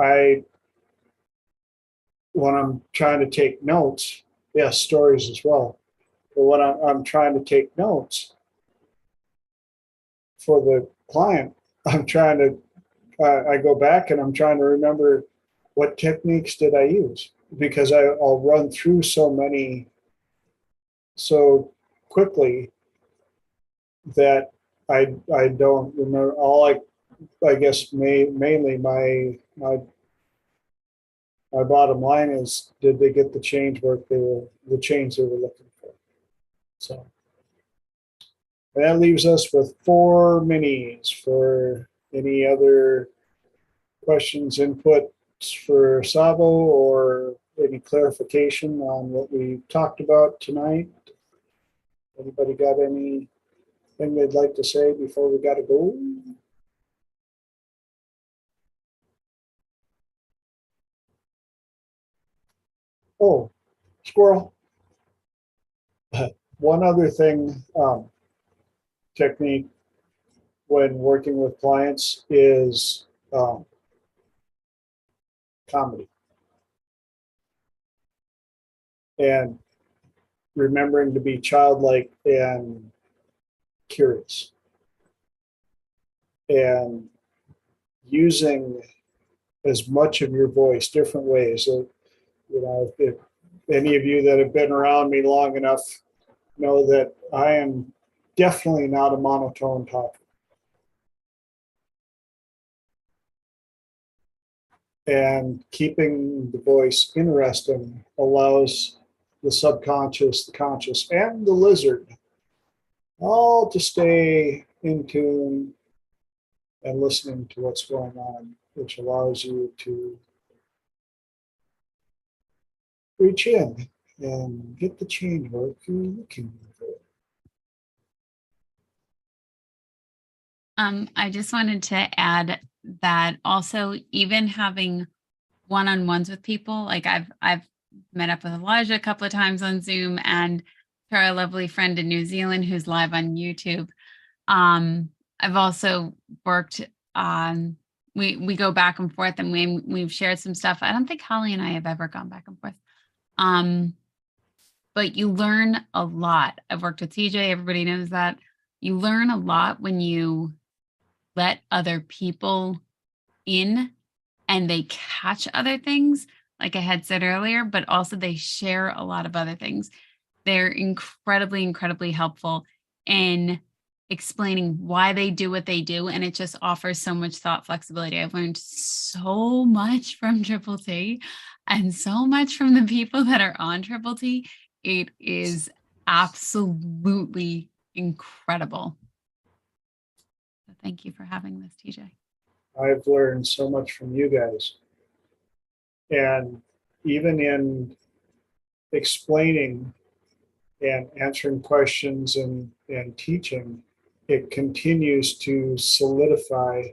when I'm trying to take notes, yes, stories as well. But when I'm trying to take notes for the client, I'm trying to, I go back and I'm trying to remember what techniques did I use, because I'll run through so many so quickly that I don't remember. All I guess mainly my bottom line is, did they get the change work the change they were looking for? So and that leaves us with 4 minis for any other questions, inputs for Sabo, or any clarification on what we talked about tonight. Anybody got anything they'd like to say before we got to go? Oh, squirrel. One other thing, technique when working with clients is comedy. And remembering to be childlike and curious. And using as much of your voice different ways. So, you know, if any of you that have been around me long enough know that I am definitely not a monotone talker. And keeping the voice interesting allows the subconscious, the conscious, and the lizard all to stay in tune and listening to what's going on, which allows you to reach in and get the change work you're looking for. I just wanted to add that also, even having one-on-ones with people, like I've met up with Elijah a couple of times on Zoom, and to our lovely friend in New Zealand who's live on YouTube. I've also worked on, we go back and forth, and we've shared some stuff. I don't think Holly and I have ever gone back and forth. But you learn a lot. I've worked with TJ, everybody knows that. You learn a lot when you let other people in and they catch other things, like I had said earlier, but also they share a lot of other things. They're incredibly, incredibly helpful in explaining why they do what they do. And it just offers so much thought flexibility. I've learned so much from Triple T and so much from the people that are on Triple T. It is absolutely incredible. So thank you for having this, TJ. I've learned so much from you guys. And even in explaining and answering questions and teaching, it continues to solidify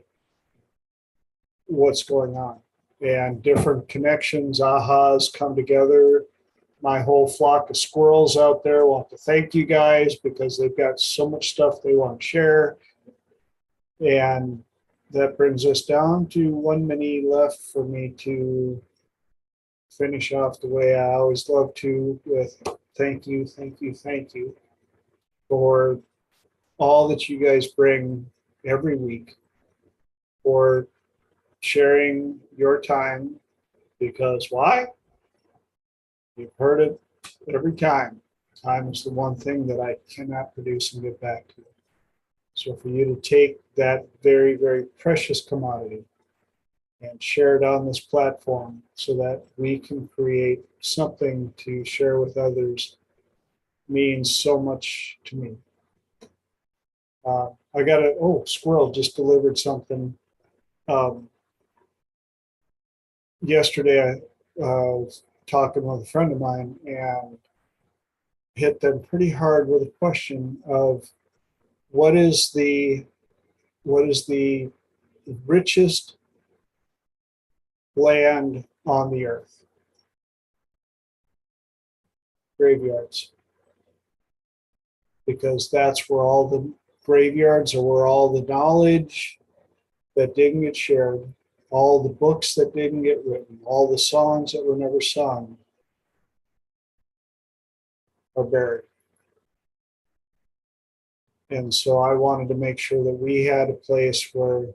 what's going on. And different connections, ahas come together. My whole flock of squirrels out there want to thank you guys because they've got so much stuff they want to share. And that brings us down to 1 minute left for me to finish off the way I always love to, with thank you, thank you, thank you for all that you guys bring every week, for sharing your time, because why? You've heard it every time. Time is the one thing that I cannot produce and give back to you. So for you to take that very, very precious commodity and share it on this platform so that we can create something to share with others means so much to me. I got Squirrel just delivered something. Yesterday I was talking with a friend of mine and hit them pretty hard with a question of what is the richest land on the earth? Graveyards. Because that's where all the graveyards are, where all the knowledge that didn't get shared, all the books that didn't get written, all the songs that were never sung are buried. And so I wanted to make sure that we had a place where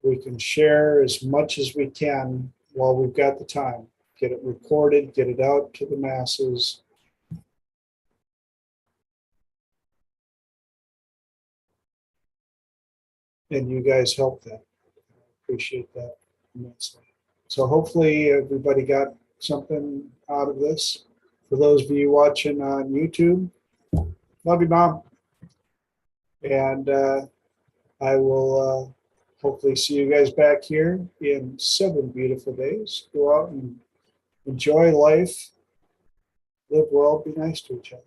we can share as much as we can while we've got the time. Get it recorded, get it out to the masses. And you guys help that. Appreciate that immensely. So hopefully everybody got something out of this. For those of you watching on YouTube, love you, Mom. And I will hopefully see you guys back here in 7 beautiful days. Go out and enjoy life, live well, be nice to each other.